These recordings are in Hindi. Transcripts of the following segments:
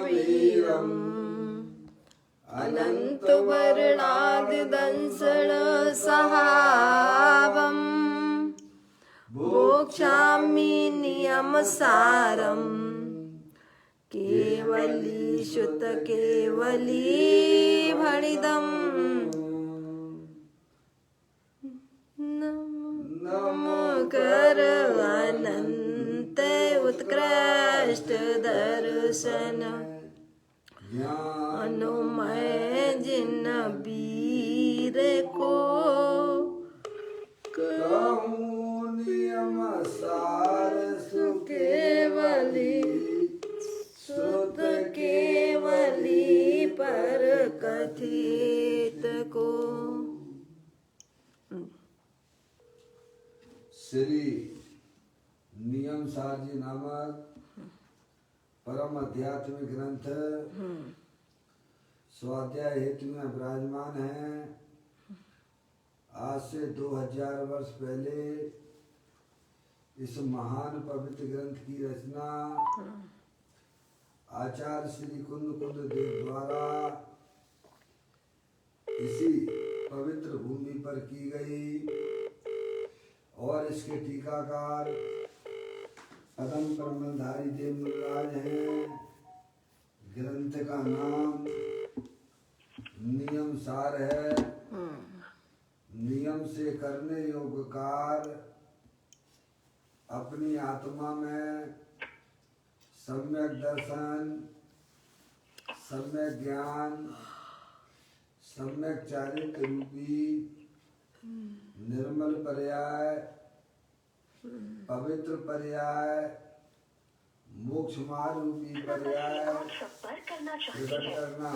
वीरम् अनन्तवर्णादिदंसण सहावम् भोक्ष्यामि नियमसारम् केवली शुत केवली भणिदम् नमो कर अनंत उत्कृष्ट दर्शन ज्ञानमय जिन वीर को कहूँ नियम सार सुकेवली श्रुत केवली पर कथित को। श्री नियम सार जी नामक परम आध्यात्मिक ग्रंथ स्वाध्याय हेतु में विराजमान है। आज से 2000 वर्ष पहले इस महान पवित्र ग्रंथ की रचना आचार्य श्री कुंद देव द्वारा इसी पवित्र भूमि पर की गई और इसके टीकाकार पदम परमधारी देव मुनिराज हैं। ग्रंथ का नाम नियम सार है। नियम से करने योग्य कार्य अपनी आत्मा में सम्यक दर्शन, सम्यक ज्ञान, सम्यक चारित्र रूपी निर्मल पर्याय, पवित्र पर्याय, मोक्ष मार्ग रूपी पर्याय प्रकट करना।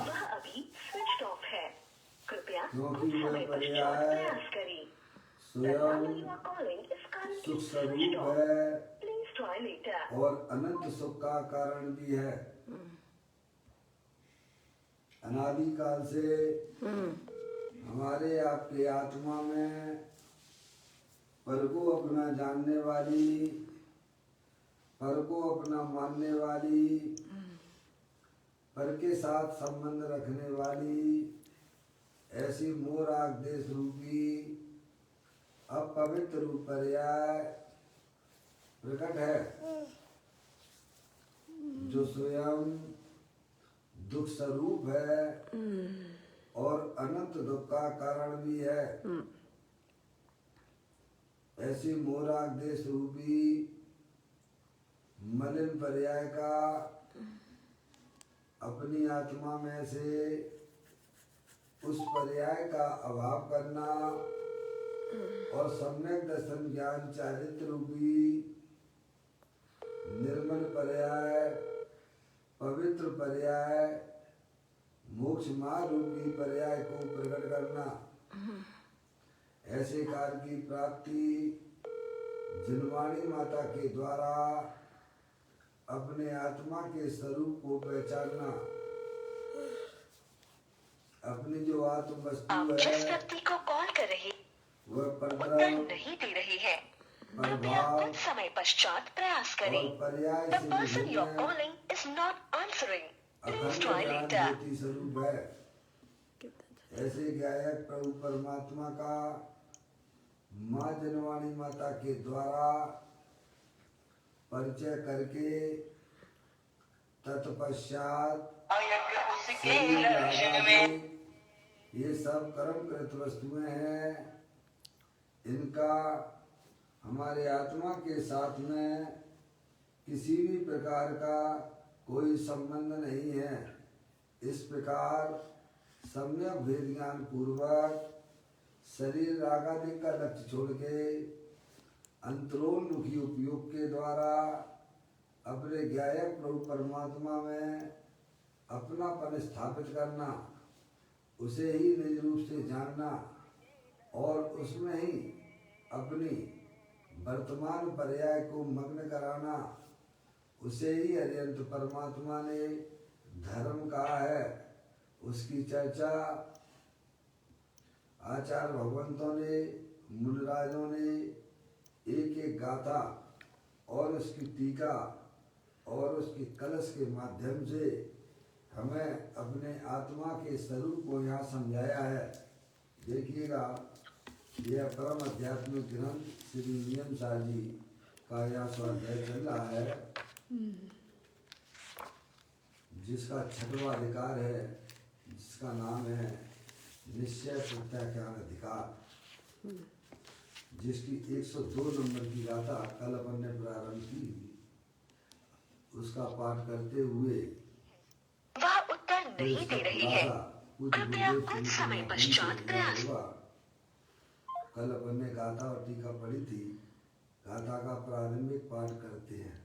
क्योंकि वह पर्याय स्वयं सुख स्वरूप है और अनंत सुख का कारण भी है। अनादि काल से हमारे आपके आत्मा में पर को अपना जानने वाली, पर को अपना मानने वाली, पर के साथ संबंध रखने वाली ऐसी मोराग देश रूपी अपवित्र रूप पर्याय प्रकट है, जो स्वयं दुख स्वरूप है और अनंत दुख का कारण भी है। ऐसी मोराग देश रूपी मलिन पर्याय का अपनी आत्मा में से उस पर्याय का अभाव करना और सम्यक दर्शन ज्ञान चारित्र रूपी निर्मल पर्याय, पवित्र पर्याय, मोक्ष मार्ग रूपी पर्याय को प्रकट करना। ऐसे कार्य की प्राप्ति जिनवाणी माता के द्वारा अपने आत्मा के स्वरूप को पहचानना। अपनी जो आत्म वस्तु है जिस व्यक्ति को कॉल कर रही वह उत्तर नहीं दे रही है, कृपया कुछ समय पश्चात प्रयास करें। The person you're calling is not answering. Please try later. स्वरूप है। ऐसे गायक प्रभु परमात्मा का माँ जनवाणी माता के द्वारा परिचय करके तत्पश्चात ये सब कर्मकृत वस्तुएं हैं। इनका हमारे आत्मा के साथ में किसी भी प्रकार का कोई संबंध नहीं है। इस प्रकार सम्यक भेद ज्ञान पूर्वक शरीर रागादि का लक्ष्य छोड़ के अंतरोन्मुखी उपयोग के द्वारा अपने गायक प्रभु परमात्मा में अपनापन स्थापित करना, उसे ही निज रूप से जानना और उसमें ही अपनी वर्तमान पर्याय को मग्न कराना। उसे ही अरिहंत परमात्मा ने धर्म कहा है। उसकी चर्चा आचार्य भगवंतों ने, मुनिराजों ने एक एक गाथा और उसकी टीका और उसके कलश के माध्यम से हमें अपने आत्मा के स्वरूप को यहाँ समझाया है। देखिएगा, यह परम आध्यात्मिक ग्रंथ श्री नियम सार जी का यहाँ स्वाध्याय चल रहा है, जिसका 6वां अधिकार है, जिसका नाम है निश्चय प्रत्याख्यान अधिकार, जिसकी 102 नंबर की गाथा कल अपन ने प्रारंभ की। उसका पाठ करते हुए वह उत्तर नहीं दे रही है, कृपया कुछ समय पश्चात प्रयास। कल अपन ने गाथा और टीका पढ़ी थी। गाथा का प्रारंभिक पाठ करते हैं।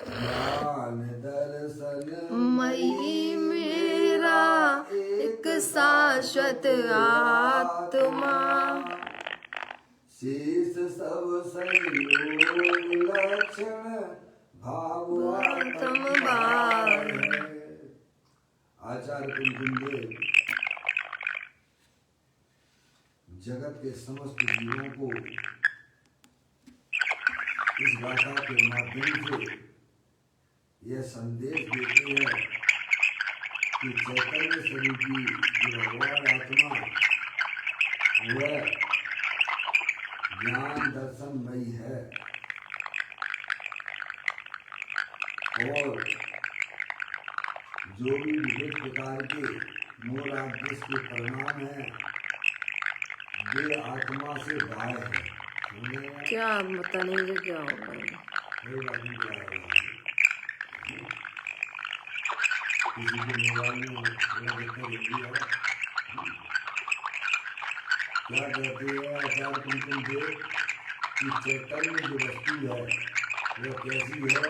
ज्ञान दर्शन मई मेरा एक शाश्वत आत्मा, शेष सब संयोग लक्षण भावात्म भाव। आचार्य कुलदेव जगत के समस्त जीवों को इस गाथा के माध्यम से यह संदेश देते हैं कि चैतन्य स्वरूपी जो भगवान आत्मा वह ज्ञान दर्शनमयी है, और जो भी विविध प्रकार के मूल आदेश के परिणाम हैं वे आत्मा से बाह्य है। क्या पता नहीं कि क्या होगा। किसी के मोबाइल में क्या कहते हैं आचार्य कुमकुम देव कि चैतन्य जो वस्तु है वह कैसी है?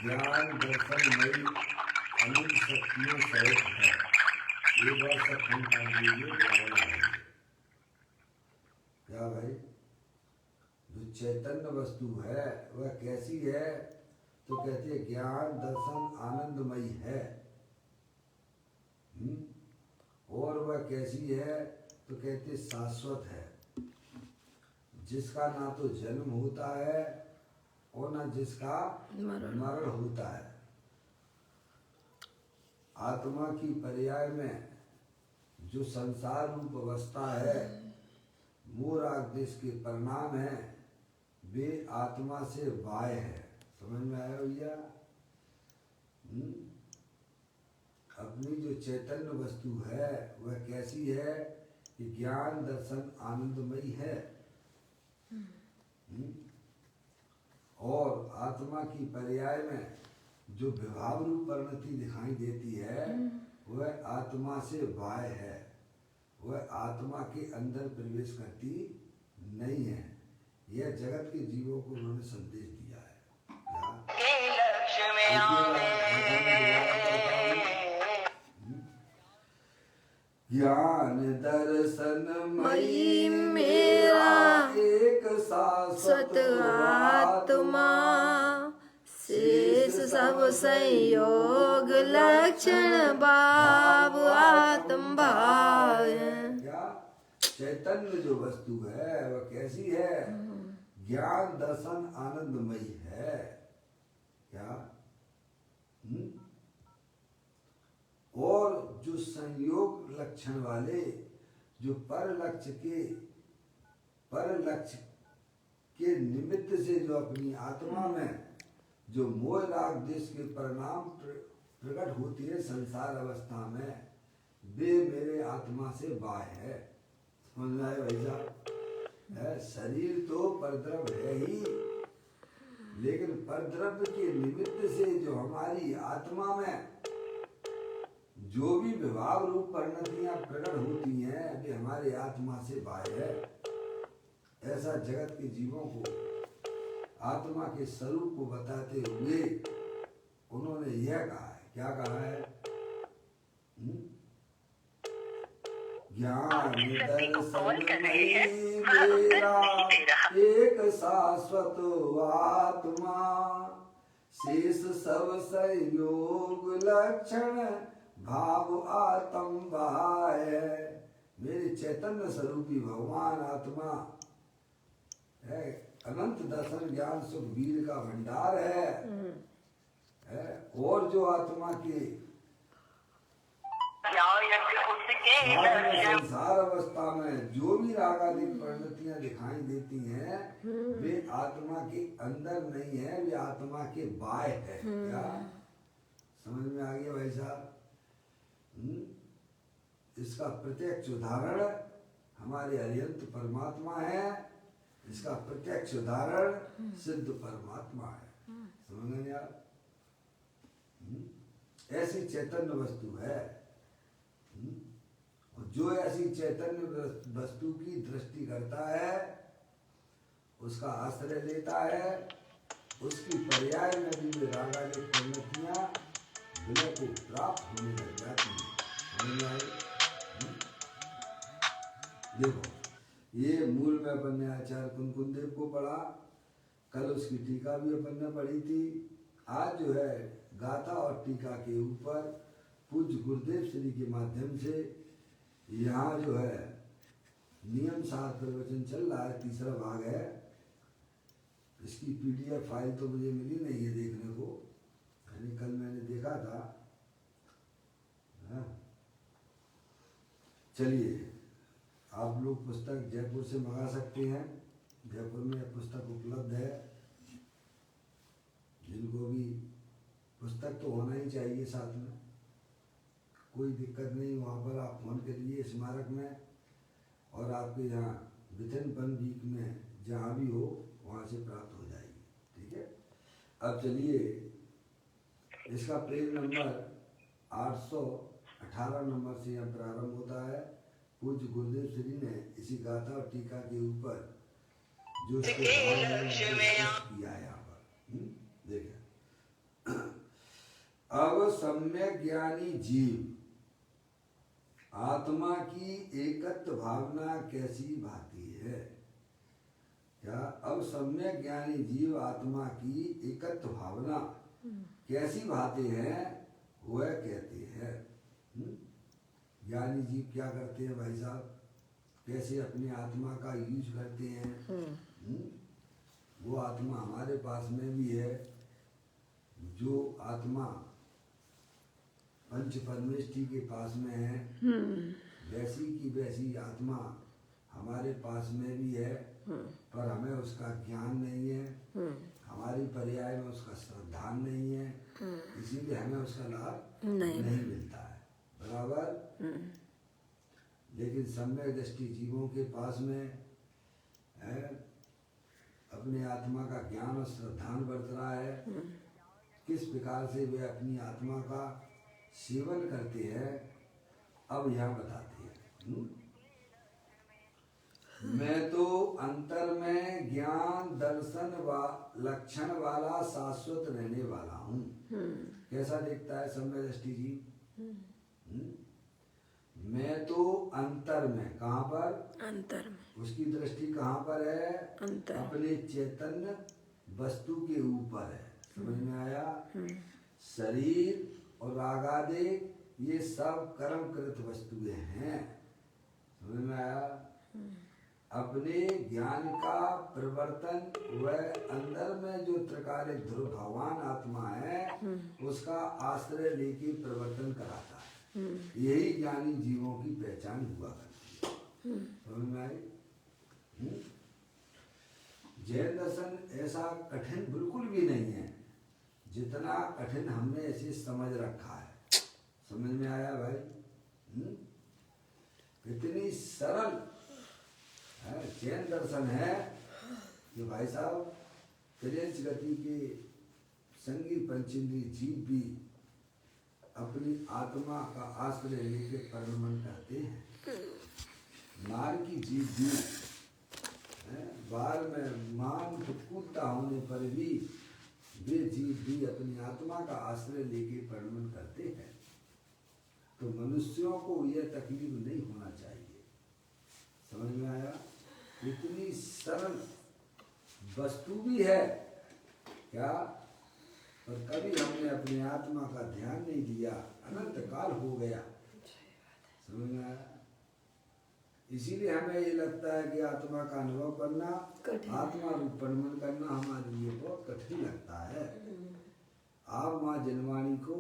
ज्ञान दर्शनमयी अनंत शक्तियों सहित है। ये बात सब हम कर दीजिए। क्या भाई, जो चैतन्य वस्तु है वह कैसी है? तो कहते हैं ज्ञान दर्शन आनंदमयी है। और वह कैसी है? तो कहते शाश्वत है, जिसका ना तो जन्म होता है और ना जिसका मरण होता है। आत्मा की पर्याय में जो संसार रूप अवस्था है, मूल आदेश के परिणाम है, वे आत्मा से बाह्य है। समझ में आया भैया? अपनी जो चैतन्य वस्तु है वह कैसी है कि ज्ञान दर्शन आनंदमयी है। और आत्मा की पर्याय में जो विभाव रूप परिणति दिखाई देती है वह आत्मा से बाह्य है, वह आत्मा के अंदर प्रवेश करती नहीं है। यह जगत के जीवों को उन्होंने संदेश दिया है। ज्ञान दर्शन मयि मेरा एक शाश्वत आत्मा, शेष सब संयोग लक्षण भाव आत्म भाव। क्या चैतन्य जो वस्तु है वह कैसी है? ज्ञान दर्शन आनंदमयी है। क्या? और जो संयोग लक्षण वाले, जो पर लक्ष्य के निमित्त से जो अपनी आत्मा में जो मोह राग देश के परिणाम प्रकट होती है संसार अवस्था में, वे मेरे आत्मा से बाह्य है। समझ में आए भैया? शरीर तो परद्रव्य है ही, लेकिन परद्रव्य के निमित्त से जो हमारी आत्मा में जो भी विभाव रूप परिणतियां प्रकट होती हैं वे हमारे आत्मा से बाह्य है। ऐसा जगत के जीवों को आत्मा के स्वरूप को बताते हुए उन्होंने यह कहा है। क्या कहा है? ज्ञान दर्शनमयी मेरा एक शाश्वत आत्मा, शेष सब संयोग लक्षण भाव आत्म बाह्य। मेरे चैतन्य स्वरूपी भगवान आत्मा है, अनंत दर्शन ज्ञान सुख वीर का भंडार है। है। और जो आत्मा के संसार अवस्था में जो भी राग आदि प्रवृत्तियां दिखाई देती हैं वे आत्मा के अंदर नहीं है, वे आत्मा के बाह्य है। क्या समझ में आ गया भाई साहब? इसका प्रत्यक्ष उदाहरण हमारे अरिहंत परमात्मा है, इसका प्रत्यक्ष उदाहरण सिद्ध परमात्मा है। समझ में यार? ऐसी चैतन्य वस्तु है, और जो ऐसी चैतन्य वस्तु की दृष्टि करता है, उसका आश्रय लेता है, उसकी पर्याय में भी राग आदि प्रवृत्तियां विलय को प्राप्त होने लग जाती हैं। समझ में आई? देखो, ये मूल में अपन ने आचार्य कुनकुन देव को पढ़ा, कल उसकी टीका भी अपन ने पढ़ी थी। आज जो है गाथा और टीका के ऊपर पूज्य गुरुदेव श्री के माध्यम से यहाँ जो है नियम सार प्रवचन चल रहा है, तीसरा भाग है। इसकी PDF फाइल तो मुझे मिली नहीं है देखने को, यानी कल मैंने देखा था। चलिए, आप लोग पुस्तक जयपुर से मंगा सकते हैं, जयपुर में यह पुस्तक उपलब्ध है। जिनको भी पुस्तक तो होना ही चाहिए साथ में, कोई दिक्कत नहीं, वहाँ पर आप फोन करिए स्मारक में, और आपके यहाँ विथिन 1 वीक में जहाँ भी हो वहाँ से प्राप्त हो जाएगी। ठीक है, अब चलिए, इसका पेज नंबर 818 नंबर से यहाँ प्रारंभ होता है। पूज्य गुरुदेव श्री ने इसी गाथा और टीका के ऊपर जो किया है यहाँ पर, देखिए। अब सम्यक ज्ञानी जीव आत्मा की एकत्व भावना कैसी भाती है? क्या अब सम्यक ज्ञानी जीव आत्मा की एकत्व भावना कैसी भाते हैं, वह कहते हैं। ज्ञानी जीव क्या करते हैं भाई साहब, कैसे अपनी आत्मा का यूज करते हैं। वो आत्मा हमारे पास में भी है, जो आत्मा पंच परमेष्ठी के पास में है, वैसी की वैसी आत्मा हमारे पास में भी है, पर हमें उसका ज्ञान नहीं है, हमारी पर्याय में उसका श्रद्धा नहीं है, इसीलिए हमें उसका लाभ नहीं मिलता है। बराबर? लेकिन सम्यक दृष्टि जीवों के पास में है, अपने आत्मा का ज्ञान और श्रद्धा बरत रहा है। किस प्रकार से वे अपनी आत्मा का सेवन करते हैं, अब यहाँ बताते हैं। मैं तो अंतर में ज्ञान दर्शन लक्षण वाला शाश्वत रहने वाला हूँ। कैसा देखता है सम्यक दृष्टि जी? मैं तो अंतर में, कहाँ पर? अंतर में। उसकी दृष्टि कहाँ पर है? अंतर। अपने चैतन्य वस्तु के ऊपर है। समझ में आया? शरीर और राग आदि ये सब कर्मकृत वस्तुएं हैं। समझ में आया? अपने ज्ञान का प्रवर्तन वह अंदर में जो त्रिकालिक ध्रुव भगवान आत्मा है, उसका आश्रय लेके प्रवर्तन कराता है। यही ज्ञानी जीवों की पहचान हुआ करती है। समझ में आई? जैन दर्शन ऐसा कठिन बिल्कुल भी नहीं है, जितना कठिन हमने ऐसे समझ रखा है। समझ में आया भाई? इतनी सरल जैन दर्शन है कि भाई साहब त्रियंच गति के संगी पंचेंद्री जीव भी अपनी आत्मा का आश्रय लेकर परिणमन करते हैं। नार की जीव भी बार में मान कूदता होने पर भी वे जीव भी अपनी आत्मा का आश्रय लेके परिणमन करते हैं। तो मनुष्यों को यह तकलीफ नहीं होना चाहिए। समझ में आया? इतनी सरल वस्तु भी है क्या, पर कभी हमने अपनी आत्मा का ध्यान नहीं दिया, अनंत काल हो गया। समझ में आया? इसीलिए हमें ये लगता है कि आत्मा का अनुभव करना, आत्मा रूप परिणमन करना हमारे लिए बहुत कठिन लगता है। आप माँ जनवाणी को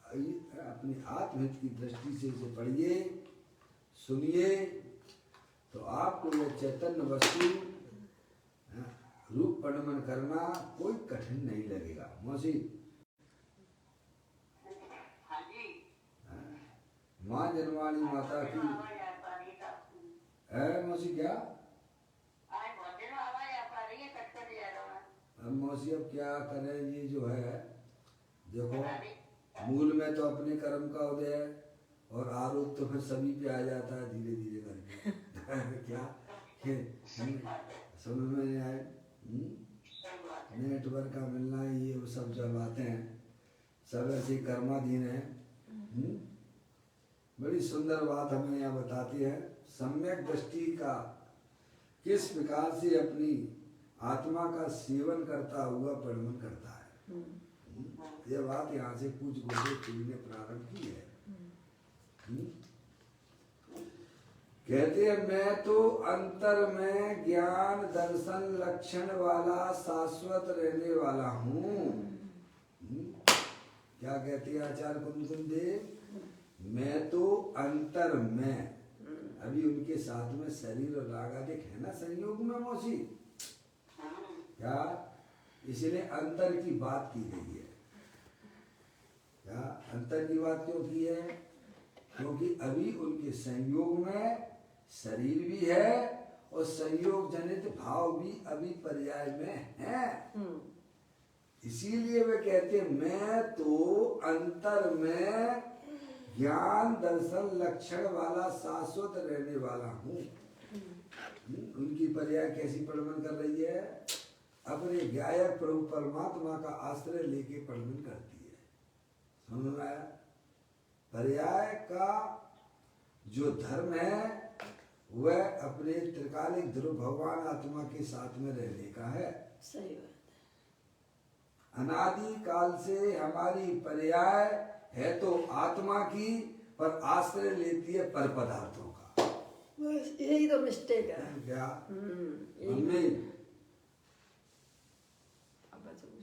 अपनी आत्महित की दृष्टि से इसे पढ़िए, सुनिए, तो आपको यह चैतन्य वस्तु रूप पणमन करना कोई कठिन नहीं लगेगा। मौसी माँ जनवाणी माता की है। मौसी क्या मौसी अब क्या करें, ये जो है देखो मूल में तो अपने कर्म का उदय है और आरोप तो फिर सभी पे आ जाता है धीरे धीरे करके। क्या समझ में नहीं आए? नेटवर्क का मिलना ये वो सब जब आते हैं सब ऐसे कर्माधीन है। बड़ी सुंदर बात हमें यहाँ बताती है, सम्यक दृष्टि का किस प्रकार से अपनी आत्मा का सेवन करता हुआ परिणमन करता है। यह बात यहाँ से पूछ गुरुदेव जी ने प्रारंभ की है। कहते हैं मैं तो अंतर में ज्ञान दर्शन लक्षण वाला शाश्वत रहने वाला हूँ। क्या कहते हैं आचार्य कुंदन देव? मैं तो अंतर में, अभी उनके साथ में शरीर और राग आदि है ना संयोग में मौसी, क्या इसलिए अंतर की बात की गई है। क्या अंतर की बात क्यों की है? क्योंकि अभी उनके संयोग में शरीर भी है और संयोग जनित भाव भी अभी पर्याय में है। इसीलिए वे कहते मैं तो अंतर में ज्ञान दर्शन लक्षण वाला शाश्वत रहने वाला हूँ। उनकी पर्याय कैसी परिणमन कर रही है? अपने गायक प्रभु परमात्मा का आश्रय लेके परिणमन करती है। समझ में आया? पर्याय का जो धर्म है वह अपने त्रिकालिक ध्रुव भगवान आत्मा के साथ में रहने का है। सही बात। अनादि काल से हमारी पर्याय है तो आत्मा की, पर आश्रय लेती है पर पदार्थों का। बस यही तो मिस्टेक है। क्या मम्मी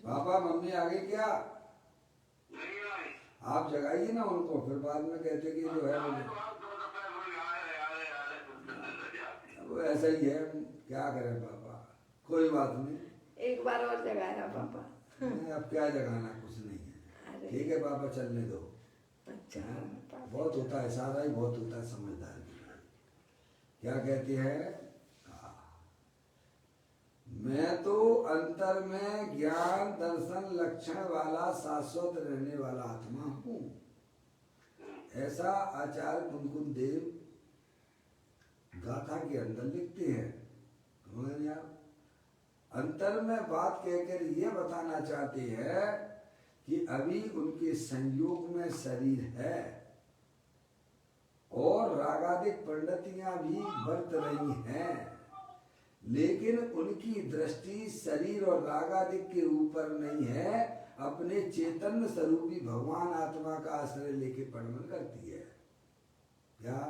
पापा मम्मी आ गई क्या? आप जगाइए ना उनको, फिर बाद में कहते कि जो है वो ऐसा ही है, क्या करें पापा, कोई बात नहीं, एक बार और जगाया पापा। अब क्या जगाना, कुछ नहीं है, ठीक है पापा चलने दो। अच्छा बहुत होता है, सारा ही बहुत होता है समझदार। क्या कहती है? मैं तो अंतर में ज्ञान दर्शन लक्षण वाला शाश्वत रहने वाला आत्मा हूँ। ऐसा आचार्य कुंदकुंद देव गाथा के अंदर लिखते हैं। यार अंतर में बात कहकर ये बताना चाहते हैं कि अभी उनके संयोग में शरीर है और रागादिक पंडितियां भी बरत रही हैं, लेकिन उनकी दृष्टि शरीर और रागादिक के ऊपर नहीं है, अपने चैतन्य स्वरूपी भगवान आत्मा का आश्रय लेके परिणमन करती है। क्या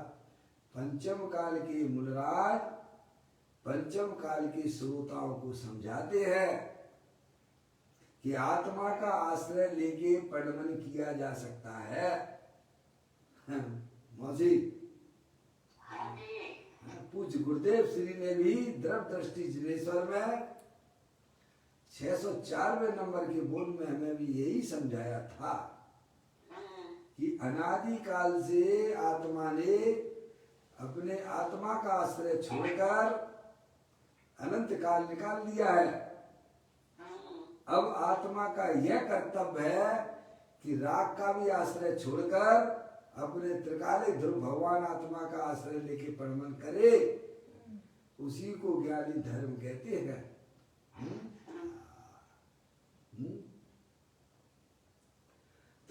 पंचम काल के मूलराज पंचम काल के श्रोताओं को समझाते हैं कि आत्मा का आश्रय लेके परिणमन किया जा सकता है। मौसी पूज्य गुरुदेव श्री ने भी द्रव दृष्टि जिनेश्वर में 604वें नंबर के बोल में हमें भी यही समझाया था कि अनादि काल से आत्मा ने अपने आत्मा का आश्रय छोड़कर अनंत काल निकाल लिया है। अब आत्मा का यह कर्तव्य है कि राग का भी आश्रय छोड़कर अपने त्रिकालिक ध्रुव भगवान आत्मा का आश्रय लेके परिणमन करे, उसी को ज्ञानी धर्म कहते हैं।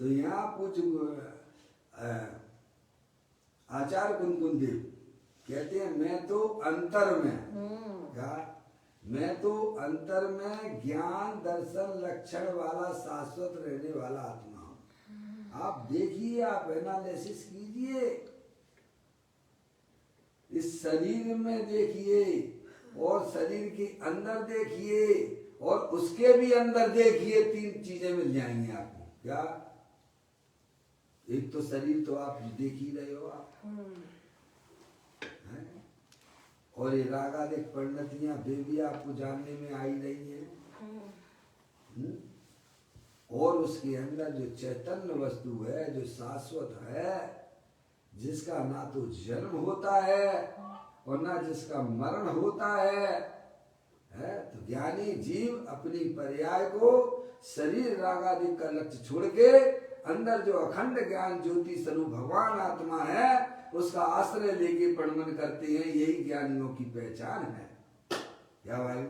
तो यहाँ कुछ आचार्य कुंदकुंद देव कहते हैं मैं तो अंतर में, क्या मैं तो अंतर में ज्ञान दर्शन लक्षण वाला शाश्वत रहने वाला आत्मा हूं। आप देखिए, आप एनालिसिस कीजिए, इस शरीर में देखिए और शरीर के अंदर देखिए और उसके भी अंदर देखिए 3 चीजें मिल जाएंगी आपको। क्या? एक तो शरीर तो आप देख ही रहे हो आप, हैं? और ये रागादिक परिणतियां वे भी आपको जानने में आ ही रही है। और उसके अंदर जो चैतन्य वस्तु है, जो शाश्वत है, जिसका ना तो जन्म होता है और ना जिसका मरण होता है, तो ज्ञानी जीव अपनी पर्याय को शरीर रागादि का लक्ष्य छोड़ के अंदर जो अखंड ज्ञान ज्योति स्वरूप भगवान आत्मा है उसका आश्रय लेके परिणमन करते हैं। यही ज्ञानियों की पहचान है। क्या भाई?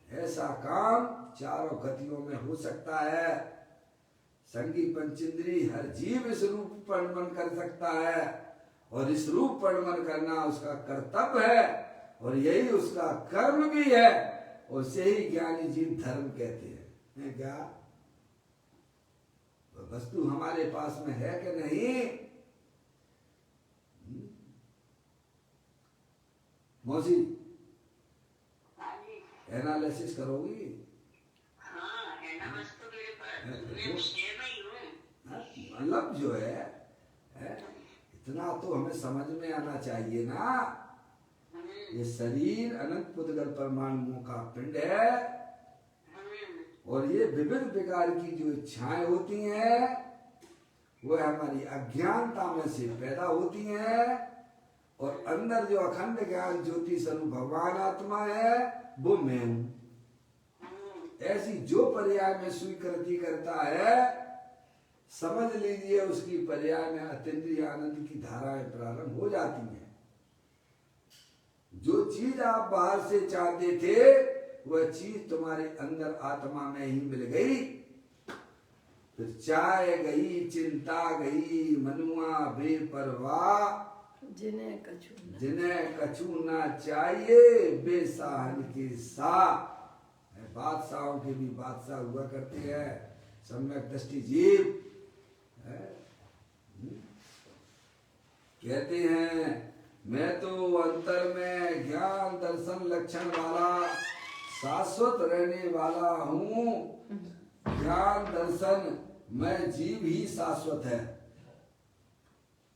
ऐसा काम चारों गतियों में हो सकता है। संगी पंचेंद्री हर जीव इस रूप परिणमन कर सकता है और इस रूप परिणमन करना उसका कर्तव्य है और यही उसका कर्म भी है। और उसे ही ज्ञानी जीव धर्म कहते हैं। क्या वस्तु हमारे पास में है कि नहीं? मौसी एनालिसिस करोगी? मतलब जो है इतना तो हमें समझ में आना चाहिए ना, ये शरीर अनंत पुद्गल परमाणुओं का पिंड है और ये विविध प्रकार की जो इच्छाएं होती हैं वो हमारी अज्ञानता में से पैदा होती हैं और अंदर जो अखंड ज्ञान ज्योति स्वरूप भगवान आत्मा है वो मैं हूं। ऐसी जो पर्याय में स्वीकृति करता है समझ लीजिए उसकी पर्याय में अतीन्द्रिय आनंद की धाराएं प्रारंभ हो जाती हैं। जो चीज आप बाहर से चाहते थे वह चीज तुम्हारे अंदर आत्मा में ही मिल गई। फिर चाय गई, चिंता गई, मनुआ बेपरवाह, जिन्हें कछु ना चाहिए बेसाहन के सा। बादशाहों के भी बादशाह हुआ करते हैं, सम्यक दृष्टि जीव कहते हैं मैं तो अंतर में ज्ञान दर्शन लक्षण वाला शाश्वत रहने वाला हूँ। ज्ञान दर्शन मैं जीव ही शाश्वत है।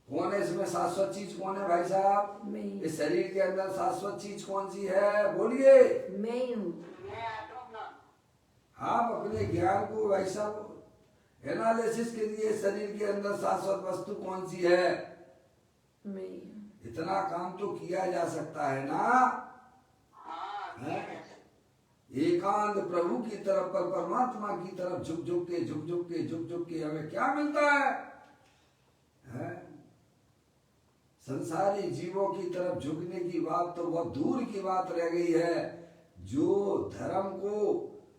कौन है इसमें शाश्वत चीज? कौन है भाई साहब? इस शरीर के अंदर शाश्वत चीज कौन सी है? बोलिए। मैं ही हूँ। आप अपने ज्ञान को भाई साहब एनालिसिस के लिए शरीर के अंदर शाश्वत वस्तु कौन सी है? मैं। इतना काम तो किया जा सकता है ना। एकांत प्रभु की तरफ पर परमात्मा की तरफ झुक झुक के हमें क्या मिलता है? संसारी जीवों की तरफ झुकने की बात तो बहुत दूर की बात रह गई है। जो धर्म को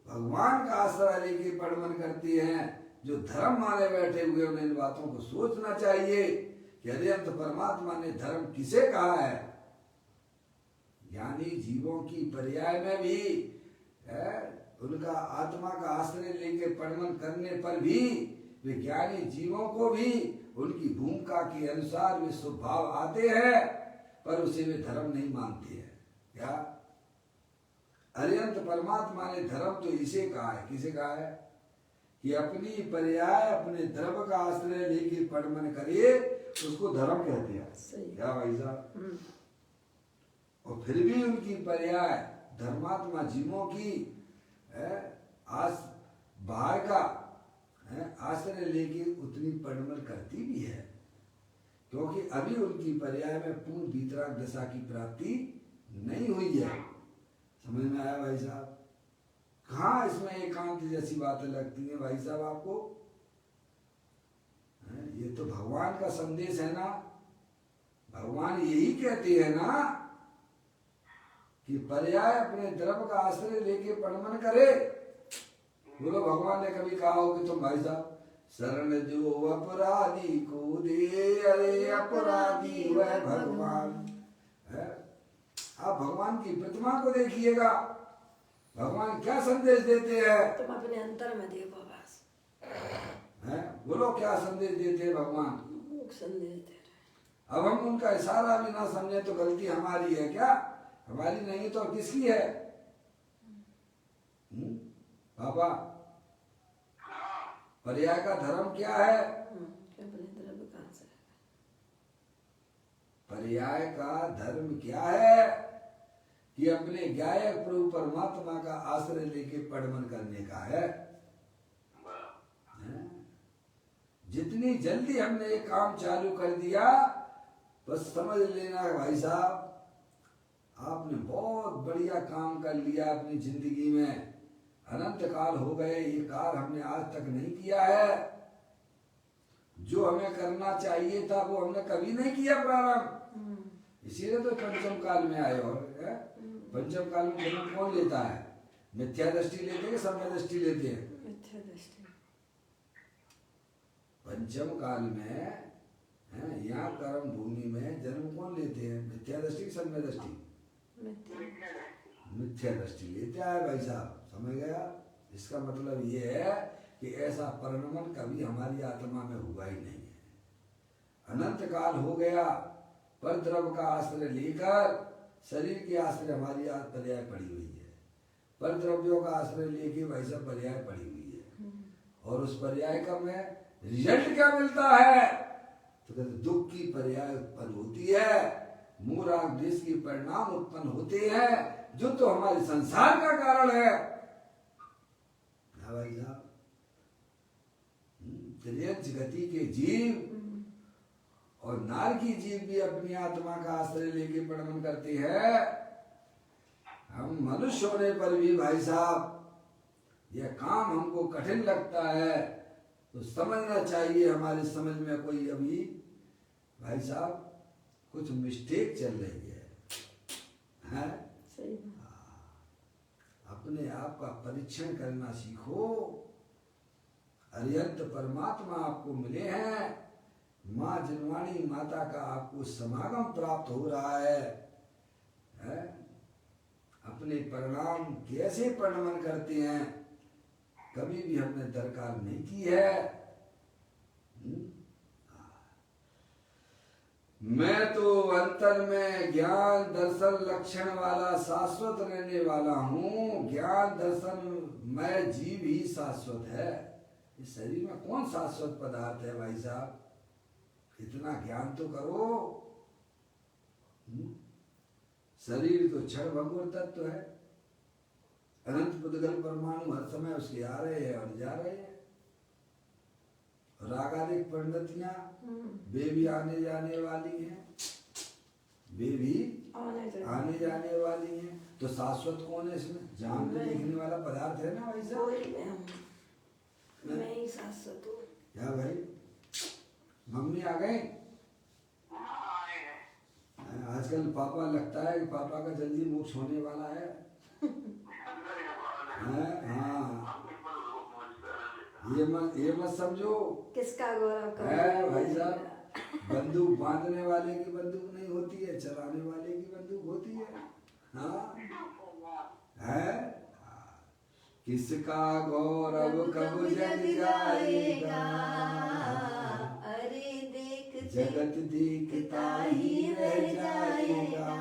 भगवान का आश्रय लेके परिणमन करते हैं, जो धर्म माने बैठे हुए उन्हें इन बातों को सोचना चाहिए कि अनंत परमात्मा ने धर्म किसे कहा है। ज्ञानी जीवों की पर्याय में भी उनका आत्मा का आश्रय लेके परिणमन करने पर भी वे ज्ञानी जीवों को भी उनकी भूमिका के अनुसार वे स्वभाव आते हैं पर उसे वे धर्म नहीं मानते हैं। क्या अनंत परमात्मा ने धर्म तो इसे कहा है। किसे कहा है? कि अपनी पर्याय अपने धर्म का आश्रय लेके परिणमन करे उसको धर्म कहते हैं। क्या भाई साहब? और फिर भी उनकी पर्याय धर्मात्मा जीवों की बाहर का आश्रय लेके उतनी परिणमन करती भी है क्योंकि अभी उनकी पर्याय में पूर्ण वितराग दशा की प्राप्ति नहीं हुई है। समझ में आया भाई साहब? कहाँ इसमें एकांत जैसी बातें लगती हैं भाई साहब आपको? ये तो भगवान का संदेश है ना। भगवान यही कहते हैं ना कि पर्याय अपने द्रव्य का आश्रय लेके परिणमन करे। बोलो भगवान ने कभी कहा हो कि तुम भाई साहब शरण जो अपराधी को दे, अरे अपराधी वह भगवान है। आप भगवान की प्रतिमा को देखिएगा, भगवान क्या संदेश देते हैं? तुम अपने अंतर में देखो बस। बोलो क्या संदेश देते हैं भगवान? संदेश दे रहे। अब हम उनका इशारा भी ना समझे तो गलती हमारी है क्या? हमारी नहीं तो किसकी है? पापा पर्याय का धर्म क्या है? अपने द्रव्य कहाँ से? पर्याय का धर्म क्या है? कि अपने गायक प्रभु परमात्मा का आश्रय लेके पढ़मन करने का है। जितनी जल्दी हमने ये काम चालू कर दिया, बस समझ लेना भाई साहब, आपने बहुत बढ़िया काम कर लिया अपनी जिंदगी में। अनंत काल हो गए, ये कार्य हमने आज तक नहीं किया है। जो हमें करना चाहिए था वो हमने कभी नहीं किया प्रारंभ। इसीलिए तो पंचम काल में आए। और पंचम काल में जन्म कौन लेता है? मिथ्या दृष्टि लेते हैं, सम्य दृष्टि लेते हैं? मिथ्या दृष्टि। पंचम काल में यहाँ कर्म भूमि में जन्म कौन लेते हैं? मिथ्या दृष्टि, सम्य दृष्टि? मिथ्या दृष्टि लेते हैं भाई साहब, समझ गया? इसका मतलब ये है कि ऐसा परिणमन कभी हमारी आत्मा में हुआ ही नहीं है। अनंत काल हो गया, पर द्रव्य का आश्रय लेकर शरीर के आश्रय हमारी पर्याय पड़ी हुई है। पर द्रव्यों का आश्रय लेके भाई साहब पर्याय पड़ी हुई है। और उस पर्याय का में रिजल्ट क्या मिलता है? तो कहते दुख की पर्याय उत्पन्न होती है, मूराग देश की परिणाम उत्पन्न होते हैं, जो तो हमारे संसार का कारण है। भाई साहब, त्रियंच गति के जीव और नार की जीव भी अपनी आत्मा का आश्रय लेके पढ़मन करते हैं। हम मनुष्य होने पर भी भाई साहब यह काम हमको कठिन लगता है, तो समझना चाहिए हमारी समझ में कोई अभी भाई साहब कुछ मिस्टेक चल रही है? सही। अपने आप का परीक्षण करना सीखो। अरिहंत परमात्मा आपको मिले हैं, माँ जनवाणी माता का आपको समागम प्राप्त हो रहा है? अपने परिणाम कैसे परिणमन करते हैं कभी भी हमने दरकार नहीं की है। मैं तो अंतर में ज्ञान दर्शन लक्षण वाला शाश्वत रहने वाला हूँ। ज्ञान दर्शन मैं जीव ही शाश्वत है। इस शरीर में कौन शाश्वत पदार्थ है भाई साहब? इतना ज्ञान तो करो। शरीर तो क्षण भंगुर तत्व है। अनंत पुद्गल परमाणु हर समय उसके आ रहे हैं और जा रहे हैं। रागादिक परिणतियां वे भी आने जाने वाली हैं, वे भी आने जाने वाली हैं। तो शाश्वत कौन है इसमें? जान में देखने वाला पदार्थ है ना भाई साहब। मैं ही शाश्वत हूँ। क्या भाई, मम्मी आ गई? आजकल पापा लगता है कि पापा का जल्दी मोक्ष होने वाला है। हाँ, ये मत समझो किसका गौरव है भाई साहब। बंदूक बांधने वाले की बंदूक नहीं होती है, चलाने वाले की बंदूक होती है। हाँ है। किसका गौरव कब जग जाएगा? अरे देख जगत देखता ही रह जाएगा।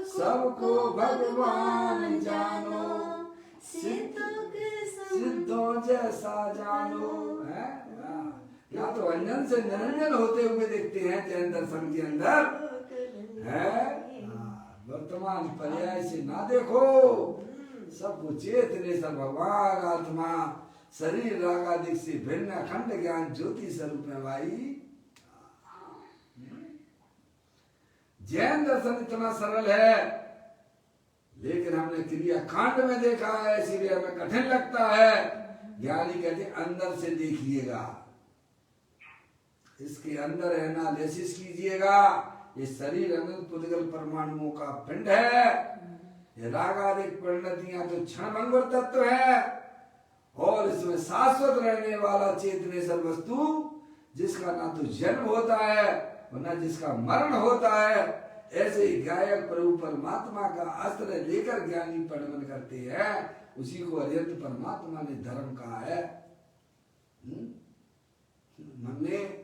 सबको भगवान जानो, सिद्धों जैसा जानो। है या तो अंजन से निरंजन होते हुए देखते हैं जैन दर्शन के अंदर है। वर्तमान पर्याय से ना देखो, सब चेतने सब भगवान आत्मा शरीर रागादिक से भिन्न अखंड ज्ञान ज्योति स्वरूप में भाई। जैन दर्शन इतना सरल है, लेकिन हमने क्रिया कांड में देखा है, इसीलिए हमें कठिन लगता है। ज्ञानी कहते अंदर से देखिएगा, इसके अंदर एनालिसिस कीजिएगा। ये शरीर अनंत पुद्गल परमाणुओं का पिंड है। ये रागादिक परिणतियां तो क्षणभंगुर तत्व है, और इसमें शाश्वत रहने वाला चेतनेश्वर वस्तु जिसका ना तो जन्म होता है और ना जिसका मरण होता है। ऐसे ही गायक प्रभु परमात्मा का आश्रय लेकर ज्ञानी परिणमन करते हैं, उसी को अरिहंत परमात्मा ने धर्म कहा है। मम्मी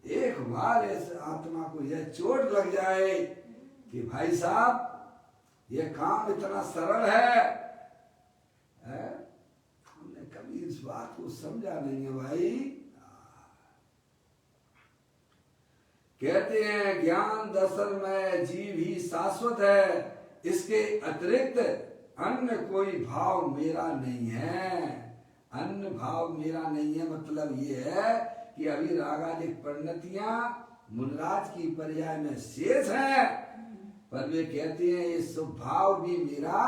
एक बार इस आत्मा को यह चोट लग जाए कि भाई साहब ये काम इतना सरल है? हमने कभी इस बात को समझा नहीं है भाई। कहते हैं ज्ञान दर्शन में जीव ही शाश्वत है, इसके अतिरिक्त अन्य कोई भाव मेरा नहीं है। अन्य भाव मेरा नहीं है मतलब ये है कि अभी रागादिक परिणतियां मुनराज की पर्याय में शेष है, पर वे कहते हैं ये स्वभाव भी मेरा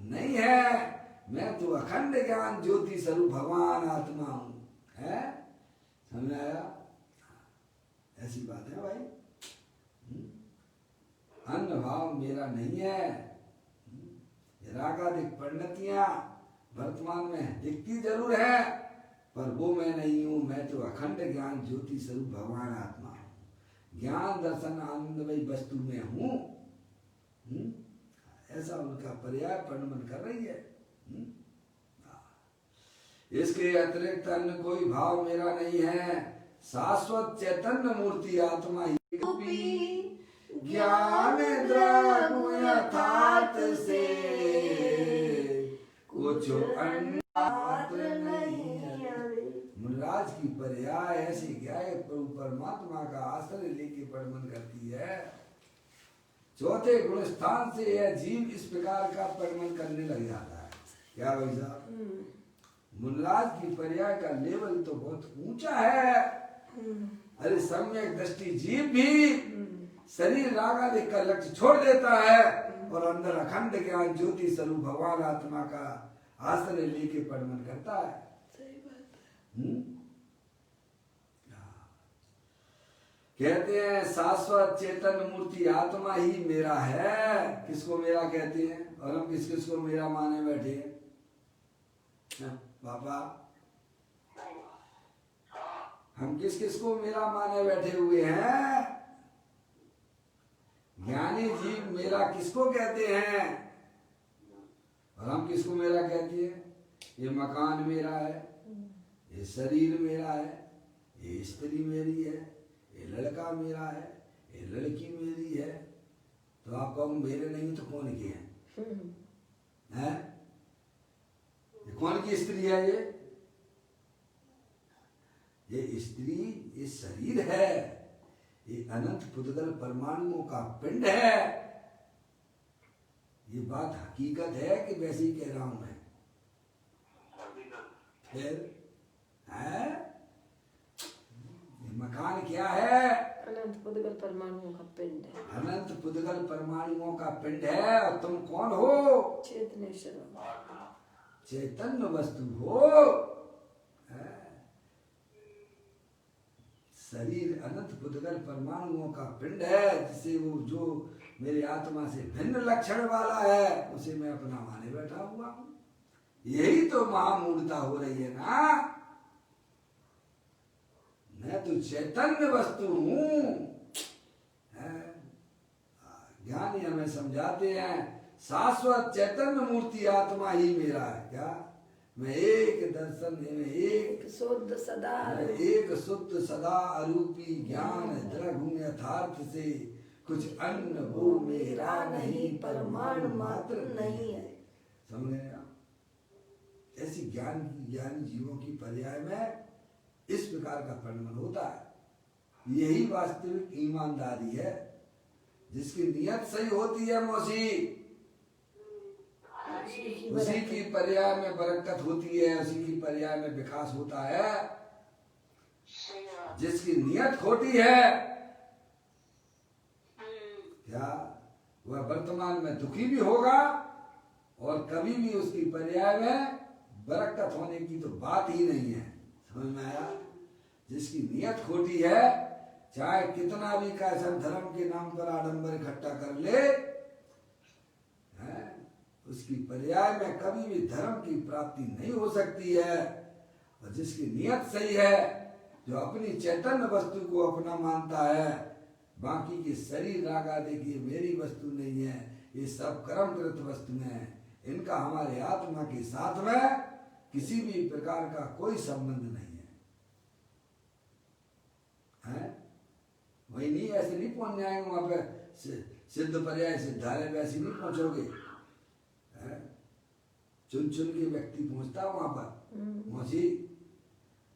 नहीं है। मैं तो अखंड ज्ञान ज्योति स्वरूप भगवान आत्मा हूं। है समझ आया? ऐसी बात है भाई। अन्य भाव मेरा नहीं है। रागादिक परिणतियां वर्तमान में दिखती जरूर है, पर वो मैं नहीं हूं। मैं तो अखंड ज्ञान ज्योति स्वरूप भगवान आत्मा हूं, ज्ञान दर्शन आनंदमयी वस्तु में हूं। ऐसा उनका पर्याय परिणमन कर रही है। इसके अतिरिक्त अन्य कोई भाव मेरा नहीं है। शाश्वत चैतन्य मूर्ति आत्मा ही ज्ञान द्रव्य यथार्थ से कुछ अन्य मात्र नहीं है। मुनराज की पर्याय ऐसी ज्ञाय परमात्मा का आश्रय लेके परिणमन करती है। चौथे गुण स्थान से यह जीव इस प्रकार का परिणमन करने लग जाता है। क्या भाई साहब? मुनराज की पर्याय का लेवल तो बहुत ऊंचा है। अरे सम्यक दृष्टि जीव भी शरीर रागादिक का लक्ष्य छोड़ देता है और अंदर अखंड ज्ञान ज्योति स्वरूप भगवान आत्मा का आश्रय लेके परिणमन करता है। सही बात है। कहते हैं शाश्वत चेतन मूर्ति आत्मा ही मेरा है। किसको मेरा कहते हैं? और हम किस किसको मेरा माने बैठे हैं बाबा? हम किस किसको मेरा माने बैठे हुए हैं? ज्ञानी जीव मेरा किसको कहते हैं और हम किसको मेरा कहते हैं? ये मकान मेरा है, ये शरीर मेरा है, ये स्त्री मेरी है, ये लड़का मेरा है, ये लड़की मेरी है। तो आप कहो मेरे नहीं तो कौन के हैं? ये कौन की स्त्री है? ये स्त्री, ये शरीर है, ये अनंत पुद्गल परमाणुओं का पिंड है। ये बात हकीकत है कि वैसे ही कह रहा हूं मैं? फिर है ये मकान क्या है? अनंत पुद्गल परमाणुओं का पिंड है। अनंत पुद्गल परमाणुओं का पिंड है। और तुम कौन हो? चेतनेश्वर, चैतन्य वस्तु हो। शरीर अनंत पुद्गल परमाणुओं का पिंड है, जिसे वो जो मेरे आत्मा से भिन्न लक्षण वाला है उसे मैं अपना माने बैठा हुआ हूं। यही तो महामूढ़ता हो रही है ना। मैं तो चैतन्य वस्तु हूं। ज्ञानी हमें समझाते हैं शाश्वत चैतन्य मूर्ति आत्मा ही मेरा है। क्या? मैं एक दर्शन में एक शुद्ध सदा, एक शुद्ध सदा अरूपी ज्ञान द्रगुण यथार्थ से कुछ अन्य वो मेरा नहीं, परमाणु मात्र नहीं है। समझ गए आप? ऐसी ज्ञानी जीवों की पर्याय में इस प्रकार का परिणमन होता है। यही वास्तविक ईमानदारी है। जिसकी नियत सही होती है मौसी, उसी की पर्याय में बरकत होती है, उसी की पर्याय में विकास होता है। जिसकी नियत खोटी है क्या, वह वर्तमान में दुखी भी होगा और कभी भी उसकी पर्याय में बरकत होने की तो बात ही नहीं है। समझ में आया? जिसकी नियत खोटी है, चाहे कितना भी कैसन धर्म के नाम पर आडंबर इकट्ठा कर ले, उसकी पर्याय में कभी भी धर्म की प्राप्ति नहीं हो सकती है। और जिसकी नियत सही है, जो अपनी चैतन्य वस्तु को अपना मानता है, बाकी के शरीर राग आदि की मेरी वस्तु नहीं है, ये सब कर्मकृत वस्तुएं हैं, इनका हमारे आत्मा के साथ में किसी भी प्रकार का कोई संबंध नहीं है। वही नहीं, ऐसे नहीं पहुंच जाएंगे वहां पे सिद्ध पर्याय सिद्धालय में ऐसी नहीं पहुंचोगे। चुन चुन के व्यक्ति पहुंचता वहां पर। मौसी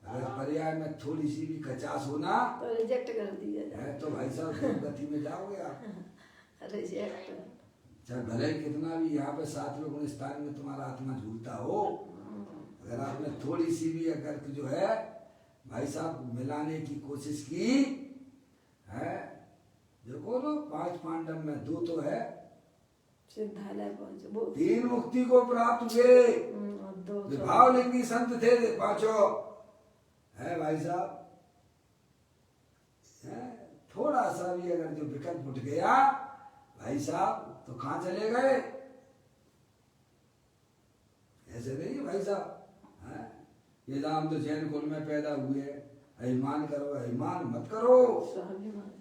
अगर पर्याय में थोड़ी सी भी कचास होना तो रिजेक्ट कर दिया जाए तो भाई साहब गति में जाओगे आप। रिजेक्ट। चाहे भले कितना भी यहाँ पे सातवें गुण स्थान में तुम्हारा आत्मा झूलता हो, अगर आपने थोड़ी सी भी अगर जो है भाई साहब मिलाने की कोशिश की है, देखो ना 5 पांडव में 2 तो है सिद्धालय पहुंचे वो 3 मुक्ति को प्राप्त हुए। और 2 विभावलिंगी संत थे 5 है भाई साहब। थोड़ा सा भी अगर जो विकल्प उठ गया भाई साहब तो कहां चले गए। ऐसे नहीं भाई साहब। ये राम तो जैन कुल में पैदा हुए, अभिमान करो, अभिमान मत करो। स्वाभिमान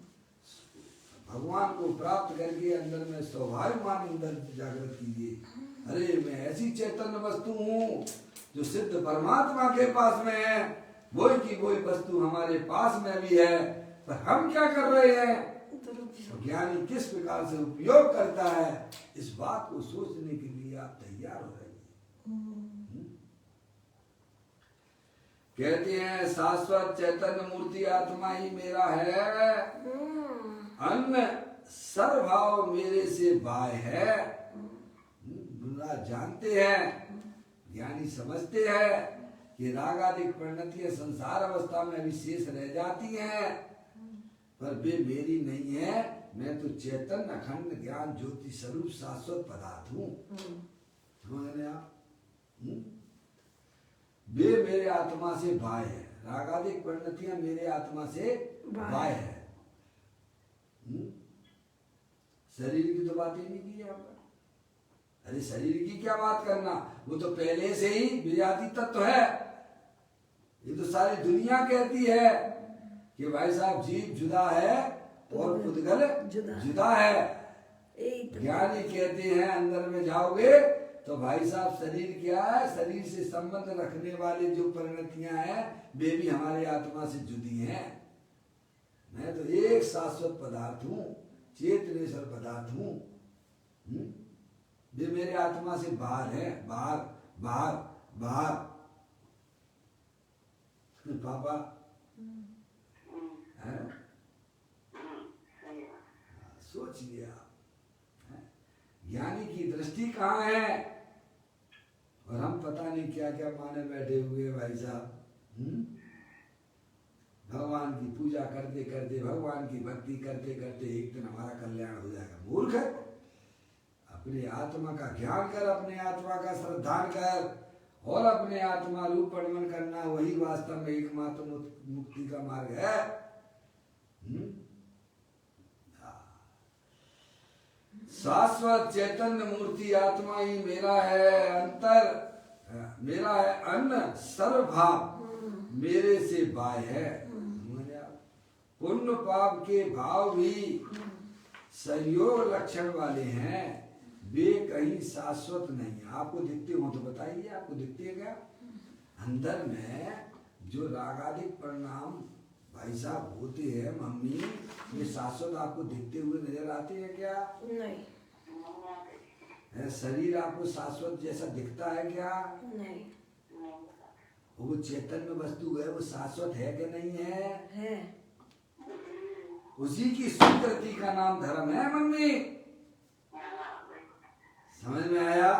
भगवान को प्राप्त करके अंदर में स्वाभिमान अंदर जागृत कीजिए। अरे मैं ऐसी चैतन्य वस्तु हूँ जो सिद्ध परमात्मा के पास में है, वही की वही वस्तु हमारे पास में भी है, पर हम क्या कर रहे हैं। तो ज्ञानी किस प्रकार से उपयोग करता है, इस बात को सोचने के लिए आप तैयार हो रहे हैं। कहते हैं शाश्वत चैतन्य मूर्ति आत्मा ही मेरा है, अन्य सर्वभाव मेरे से बाह्य है। जानते हैं, ज्ञानी समझते हैं कि रागादिक परिणतियां संसार अवस्था में विशेष रह जाती हैं, पर वे मेरी नहीं है। मैं तो चेतन अखंड ज्ञान ज्योति स्वरूप शाश्वत पदार्थ हूँ। समझ रहे आप। वे मेरे आत्मा से बाह्य है, रागादिक परिणतियां मेरे आत्मा से बाह्य है। शरीर की तो बात ही नहीं की यहाँ पर। अरे शरीर की क्या बात करना, वो तो पहले से ही विजाती तत्व है। ये तो सारी दुनिया कहती है कि भाई साहब जीव जुदा है और पुद्गल जुदा है। ज्ञानी कहते हैं अंदर में जाओगे तो भाई साहब शरीर क्या है, शरीर से संबंध रखने वाले जो परिणतियां हैं वे भी हमारे आत्मा से जुड़ी हैं। मैं तो एक शाश्वत पदार्थ हूँ, चेतनेश्वर पदार्थ हूँ। वे मेरे आत्मा से बाहर है, बाहर बाहर बाहर। पापा है? सोच लिया। ज्ञानी की दृष्टि कहाँ है, और हम पता नहीं क्या क्या माने बैठे हुए भाई साहब। भगवान की पूजा करते करते, भगवान की भक्ति करते करते एक दिन हमारा कल्याण हो जाएगा। मूर्ख, अपने आत्मा का ज्ञान कर, अपने आत्मा का श्रद्धान कर, और अपने आत्मा रूप परिमन करना, वही वास्तव में एकमात्र मुक्ति का मार्ग है। शाश्वत चैतन्य मूर्ति आत्मा ही मेरा है, अंतर मेरा है, अन्न सर्वभाव मेरे से बाह्य है। पुण्य पाप के भाव भी संयोग लक्षण वाले हैं, वे कहीं शाश्वत नहीं है। आपको दिखते हो तो बताइए, आपको दिखते है क्या अंदर में जो रागादिक परिणाम भाई साहब होते हैं मम्मी, ये शाश्वत आपको दिखते हुए नजर आते हैं क्या? नहीं। शरीर आपको शाश्वत जैसा दिखता है क्या? नहीं। वो चैतन्य वस्तु है, वो शाश्वत है कि नहीं है? है। उसी की स्वीकृति का नाम धर्म है मम्मी। समझ में आया?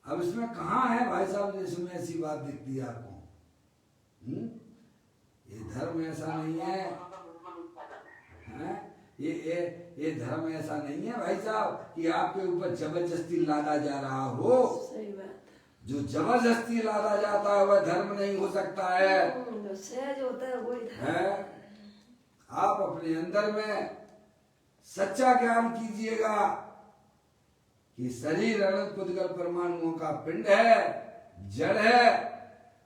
अब इसमें कहाँ है भाई साहब जिसमें ऐसी बात दिखती है आपको? ये धर्म ऐसा नहीं है, ये धर्म ऐसा नहीं है भाई साहब कि आपके ऊपर जबरदस्ती लादा जा रहा हो। सही बात। जो जबरदस्ती लादा जाता है वह धर्म नहीं हो सकता है। जो सहज होता है वही धर्म है। आप अपने अंदर में सच्चा ज्ञान कीजिएगा कि शरीर अनंत पुद्गल परमाणुओं का पिंड है, जड़ है।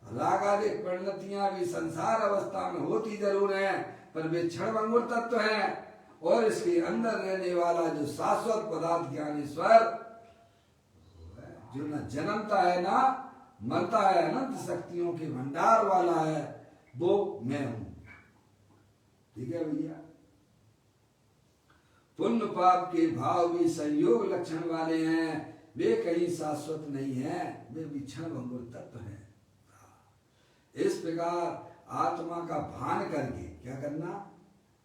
रागादिक परिणतियां भी संसार अवस्था में होती जरूर हैं, पर वे क्षणभंगुर तत्व हैं, और इसके अंदर रहने वाला जो शाश्वत पदार्थ ज्ञानेश्वर, जो न जन्मता है ना मरता है, अनंत शक्तियों के भंडार वाला है, वो मैं हूं। ठीक है भैया? पुण्य पाप के भाव भी संयोग लक्षण वाले हैं, वे कहीं शाश्वत नहीं है, वे भी क्षण भंगुर तत्व है। इस प्रकार आत्मा का भान करके क्या करना,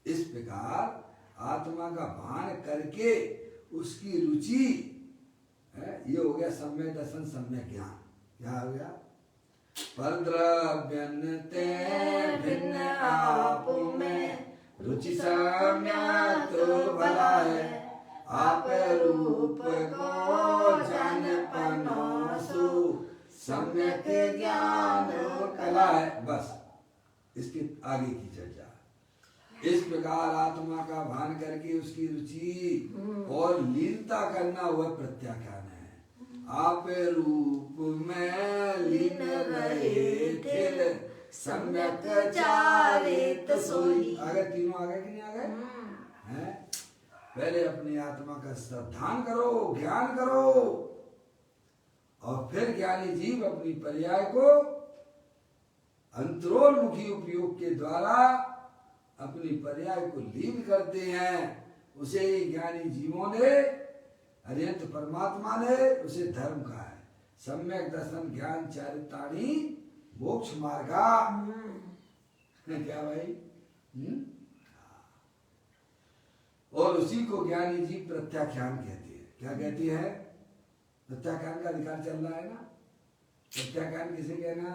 इस प्रकार आत्मा का भान करके उसकी रुचि है, ये हो गया सम्यक दर्शन सम्यक ज्ञान। क्या हो गया, परद्रव्यन्ते भिन्न आप में रुचि सम्यक तो भला है, आप रूप को जान पनोसु सम्यक ज्ञान कला है। बस इसके आगे की चर्चा। इस प्रकार आत्मा का भान करके उसकी रुचि और लीनता करना वह प्रत्याख्यान है। आप रूप में लीन रहे थे सम्यक चारित सोई। आगे तीनों आगे कि नहीं आगे हैं? पहले अपनी आत्मा का सावधान करो, ज्ञान करो, और फिर ज्ञानी जीव अपनी पर्याय को अंतरोन्मुखी उपयोग के द्वारा अपनी पर्याय को लीन करते हैं। उसे ही ज्ञानी जीवों ने, अरिहंत परमात्मा ने उसे धर्म कहा है। सम्यक दर्शन ज्ञान चारितानी मोक्ष मार्गा। क्या भाई? और उसी को ज्ञानी जी प्रत्याख्यान कहती है। क्या कहती है? प्रत्याख्यान का अधिकार चल रहा है ना। प्रत्याख्यान किसे कहना?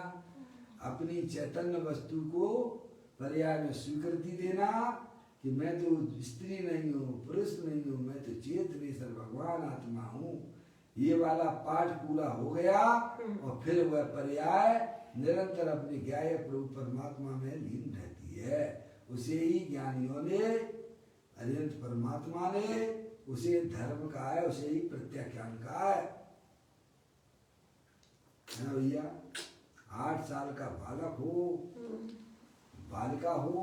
अपनी चैतन्य वस्तु को पर्याय में स्वीकृति देना कि मैं तो स्त्री नहीं हूँ, पुरुष नहीं हूँ, मैं तो चेतनेश्वर भगवान आत्मा हूँ। ये वाला पाठ पूरा हो गया और फिर वह पर्याय निरंतर अपने ज्ञाय प्रभु परमात्मा में लीन रहती है। उसे ही ज्ञानियों ने, अरिहंत परमात्मा ने उसे धर्म कहा है, उसे ही प्रत्याख्यान कहा है ना भैया। 8 साल का बालक हो, बालिका हो,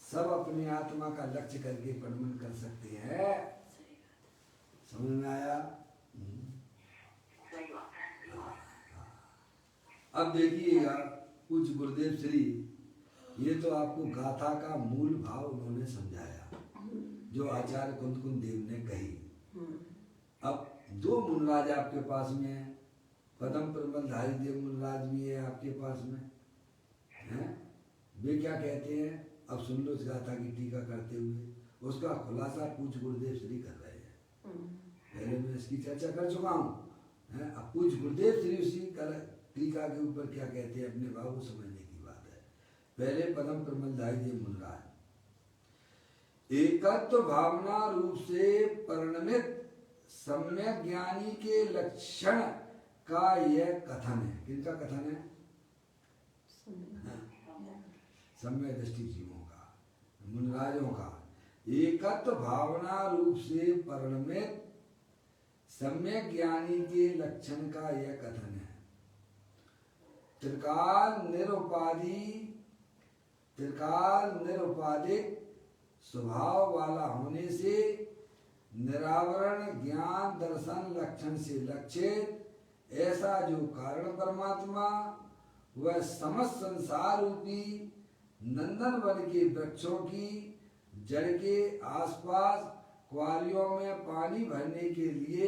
सब अपनी आत्मा का लक्ष्य करके परिमन कर सकते हैं। समझ में आया? अब देखिएगा कुछ गुरुदेव श्री, ये तो आपको गाथा का मूल भाव उन्होंने समझाया जो आचार्य कुंद देव ने कही। अब 2 मुनराज आपके पास में है, पदम प्रबंधारी देव मुनराज भी है आपके पास में हैं। वे क्या कहते हैं, अब सुन लो इस गाथा की टीका करते हुए। उसका खुलासा पूज्य गुरुदेव श्री कर रहे हैं। पहले मैं इसकी चर्चा कर चुका हूँ। अब पूज्य गुरुदेव श्री उसी टीका के ऊपर क्या कहते हैं, अपने भाव को समझने की बात है। पहले पदम प्रबंधारी देव मुनराज, एकत्व भावना रूप से परिणमित सम्यक ज्ञानी के लक्षण का यह कथन है। किनका कथन है? सम्यक दृष्टि जीवों का, मुनराजों का। एकत्व भावना रूप से परिणमित सम्यक ज्ञानी के लक्षण का यह कथन है। त्रिकाल निरुपाधिक स्वभाव वाला होने से निरावरण ज्ञान दर्शन लक्षण से लक्षित ऐसा जो कारण परमात्मा वह समस्त संसार रूपी नंदन वन के वृक्षों की जड़ के आसपास क्वारियों में पानी भरने के लिए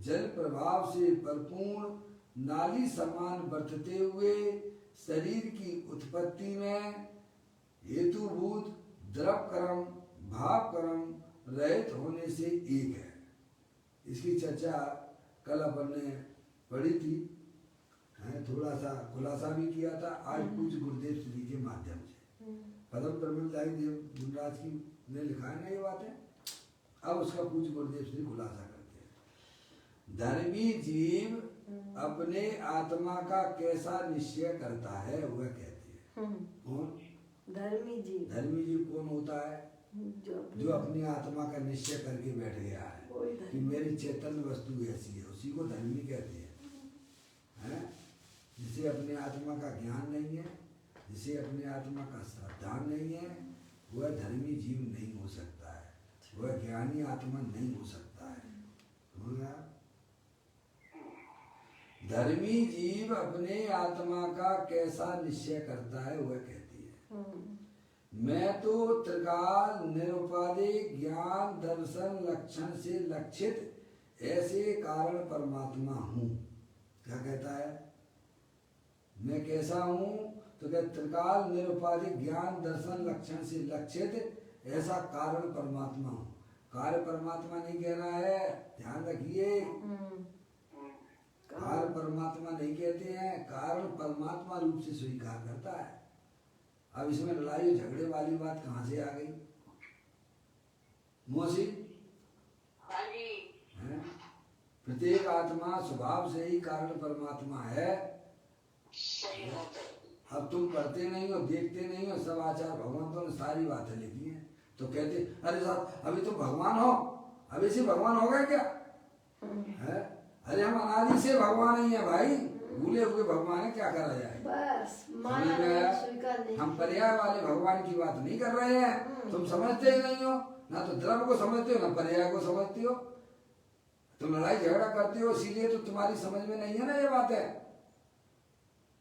जल प्रभाव से परिपूर्ण नाली समान बरतते हुए शरीर की उत्पत्ति में हेतुभूत द्रव कर्म भाव कर्म रहित होने से एक है। इसकी चर्चा कल अपन ने पढ़ी थी, थोड़ा सा खुलासा भी किया था आज पूज्य गुरुदेव श्री के माध्यम से। पदम प्रबंधारी देव मुनराज की ने लिखा है ना ये बात है। अब उसका पूज्य गुरुदेव श्री खुलासा करते हैं। धर्मी जीव अपने आत्मा का कैसा निश्चय करता है वह कहते हैं। कौन? धर्मी जीव कौन होता है? जो अपनी आत्मा का निश्चय करके बैठ गया है कि मेरी चैतन्य वस्तु ऐसी है, उसी को धर्मी कहते हैं। जिसे अपने आत्मा का ज्ञान नहीं है, जिसे अपने आत्मा का सावधान नहीं है, वह धर्मी जीव नहीं हो सकता है, वह ज्ञानी आत्मा नहीं हो सकता है। धर्मी जीव अपने आत्मा का कैसा निश्चय करता है वह कहती है। मैं तो त्रिकाल निरुपाधिक ज्ञान दर्शन लक्षण से लक्षित ऐसे कारण परमात्मा हूँ। क्या कहता है? मैं कैसा हूँ? तो क्या त्रिकाल निरुपाधिक ज्ञान दर्शन लक्षण से लक्षित ऐसा कारण परमात्मा हूँ। कार्य परमात्मा नहीं कहना है, ध्यान रखिए। कार्य परमात्मा नहीं कहते हैं, कारण परमात्मा रूप से स्वीकार करता है। अब इसमें लड़ाई झगड़े वाली बात कहाँ से आ गई? मौसी प्रत्येक आत्मा स्वभाव से ही कारण परमात्मा है। अब तुम पढ़ते नहीं हो, देखते नहीं हो, सब आचार भगवंतों ने सारी बातें लिखी हैं। तो कहते अरे साहब अभी तो भगवान हो, अभी से भगवान हो गए क्या है? अरे हम अनादि से भगवान ही है भाई, भूले हुए भगवान है, क्या करा जाए? बस हम पर्याय वाले भगवान की बात नहीं कर रहे हैं। तुम समझते ही नहीं हो, ना तो द्रव्य को समझते हो ना पर्याय को समझती हो। तुम लड़ाई झगड़ा करते हो, इसीलिए तो तुम्हारी समझ में नहीं है ना ये बात है।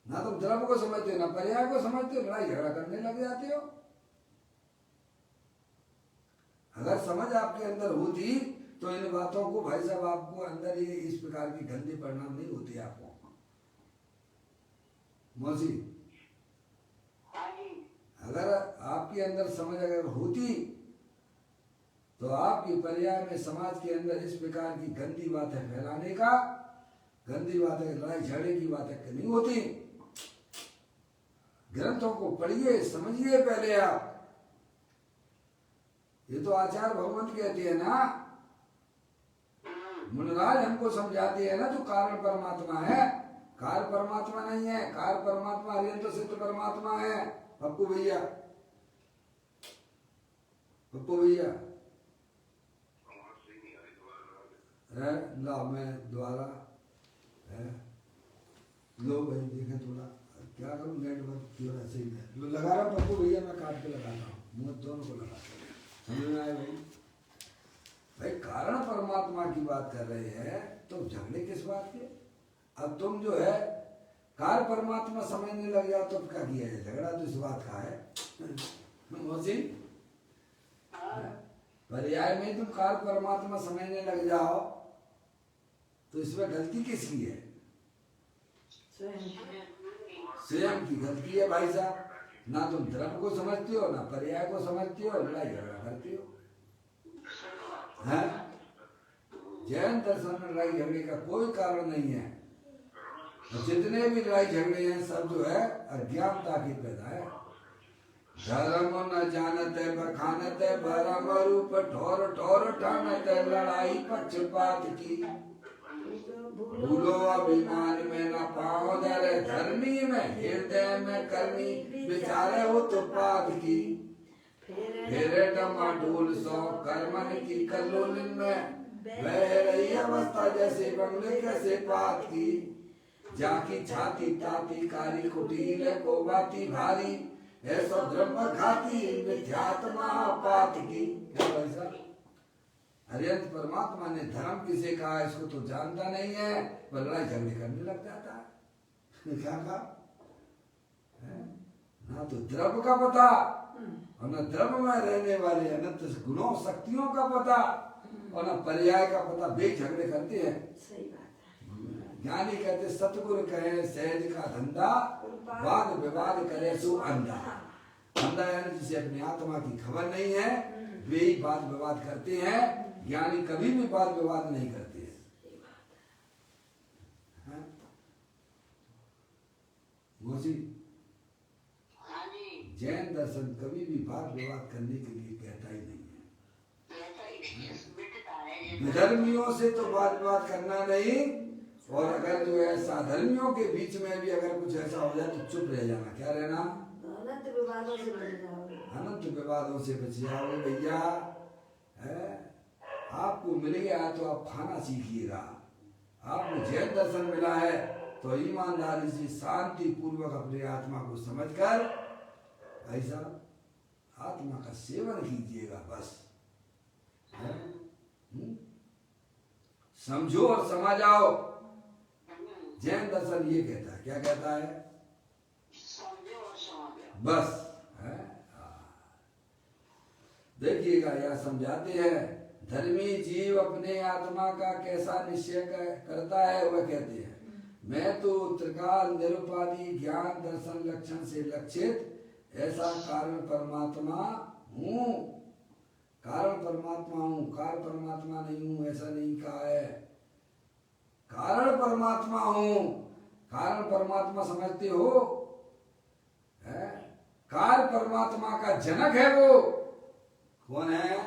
ना तुम द्रव्य को समझते हो ना पर्याय को समझते हो, लड़ाई झगड़ा करने लग जाते हो। अगर समझ आपके अंदर होती तो इन बातों को भाई साहब आपको अंदर ये इस प्रकार की गंदे परिणाम नहीं होते आपको। मौसी अगर आपके अंदर समझ अगर होती तो आपकी पर्याय में समाज के अंदर इस प्रकार की गंदी बातें फैलाने का, गंदी बातें लड़ाई झगड़े की बातें नहीं होती। ग्रंथों को पढ़िए, समझिए पहले आप। ये तो आचार्य भगवंत कहते हैं ना, मुनिराज हमको समझाते हैं ना, तो कारण परमात्मा है, कार्य परमात्मा नहीं है। कार्य परमात्मा हरियंत्र सिद्ध परमात्मा है। पप्पू भैया, पप्पू भैया है ला, मैं द्वारा है लो भाई, देखे थोड़ा क्या करूं, नेटवर्क क्यों ऐसे ही है। लगा रहा पप्पू भैया, मैं काट के लगाता हूँ, मुँह दोनों को लगा। समझ में आए भाई? भाई कारण परमात्मा की बात कर रहे हैं तो झगड़े किस बात के? अब तुम जो है कार्य परमात्मा समझने लग जाओ तो क्या किया है? झगड़ा तो इस बात का है मौसी। पर्याय में तुम कार्य परमात्मा समझने लग जाओ तो इसमें गलती किसकी है? स्वयं की गलती है भाई साहब। ना तुम द्रव्य को समझते हो, ना पर्याय को समझते हो, लड़ाई झगड़ा करते हो। जैन दर्शन में लड़ाई झगड़े का कोई कारण नहीं है। जितने भी लड़ाई झगड़े हैं सब जो है अज्ञानता की पैदा है। धर्म न जानते बखानते भरम रूप ठोर ठोर ठानते लड़ाई पक्षपात की। भूलो अभिमान में न पाओ धरे धर्मी में हृदय में करनी विचारे उत्पाद की। फेरे डमाडोल सौ कर्मन की कल्लोलिन में बह रही अवस्था जैसे बंगले कैसे पात की। जाकी छाती ताती कारी कुटील को बाती भारी ऐसा ब्रह्म खाती मिथ्यात्मा पात की। क्या भाई साहब? हरियंत परमात्मा ने धर्म किसे कहा इसको तो जानता नहीं है, पर लड़ाई झगड़े करने लग जाता है। क्या कहा? ना तो द्रव्य का पता और न द्रव्य में रहने वाले अनंत गुणों शक्तियों का पता और न पर्याय का पता। बे झगड़े करते हैं। सही बात है। ज्ञानी कहते सतगुरु कहे सहज का धंधा, वाद विवाद करे सो अंधा। अंधा यानी जिसे अपनी आत्मा की खबर नहीं है, वे ही वाद विवाद करते हैं। ज्ञानी कभी भी वाद विवाद नहीं करते हैं। जैन दर्शन कभी भी वाद विवाद करने के लिए कहता ही नहीं है। विधर्मियों से तो वाद विवाद करना नहीं, और अगर जो है साधर्मियों के बीच में भी अगर कुछ ऐसा हो जाए तो चुप रह जाना। क्या रहना? अनंत विवादों से बच जाओगे। अनंत विवादों से बच जाओगे भैया। आपको मिल गया तो आप खाना सीखिएगा। आपको जैन दर्शन मिला है तो ईमानदारी से शांति पूर्वक अपने आत्मा को समझकर भाई साहब आत्मा का सेवन कीजिएगा। बस समझो और समझ आओ। जैन दर्शन ये कहता है, क्या कहता है? बस देखिएगा, यह समझाते हैं धर्मी जीव अपने आत्मा का कैसा निश्चय करता है। वह कहते हैं मैं तो त्रिकाल निरुपाधि ज्ञान दर्शन लक्षण से लक्षित ऐसा कारण परमात्मा हूँ। कारण परमात्मा हूँ, कारण परमात्मा नहीं हूँ ऐसा नहीं कहा है। कारण परमात्मा हूँ। कारण परमात्मा समझते हो है? कार्य परमात्मा का जनक है। वो कौन है?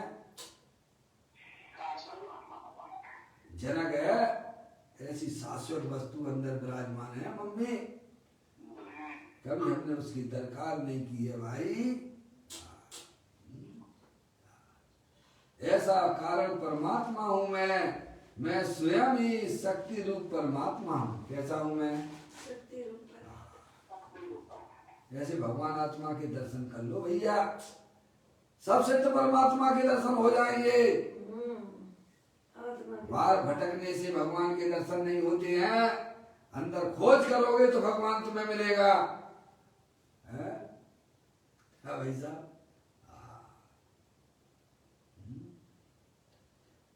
जनक है। ऐसी शाश्वत वस्तु अंदर विराजमान है मम्मी, कभी हमने उसकी दरकार नहीं की है भाई। ऐसा कारण परमात्मा हूं मैं स्वयं ही शक्ति रूप परमात्मा हूँ। कैसा हूँ मैं? शक्ति रूप। जैसे भगवान आत्मा के दर्शन कर लो भैया, सब सिद्ध परमात्मा के दर्शन हो जाएंगे। बाहर भटकने से भगवान के दर्शन नहीं होते हैं, अंदर खोज करोगे तो भगवान तुम्हें मिलेगा। है भाई साहब?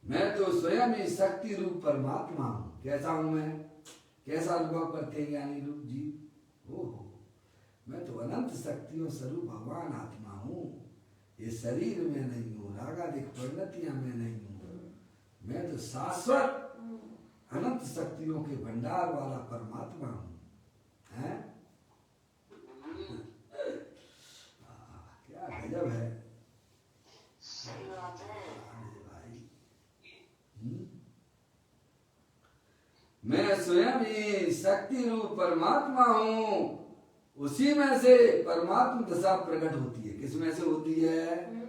मैं तो स्वयं ही शक्ति रूप परमात्मा हूँ। कैसा हूँ मैं? कैसा अनुभव करते हैं ज्ञानी रूप जी? ओहो, मैं तो अनंत शक्तियों स्वरूप भगवान आत्मा हूँ। ये शरीर में नहीं हूँ, रागादिक परिणतियां में नहीं हूँ। मैं तो शाश्वत अनंत शक्तियों के भंडार वाला परमात्मा हूँ। हैं? क्या गजब है भाई। मैं स्वयं ही शक्ति रूप परमात्मा हूँ। उसी में से परमात्मा दशा प्रकट होती है। किस में से होती है?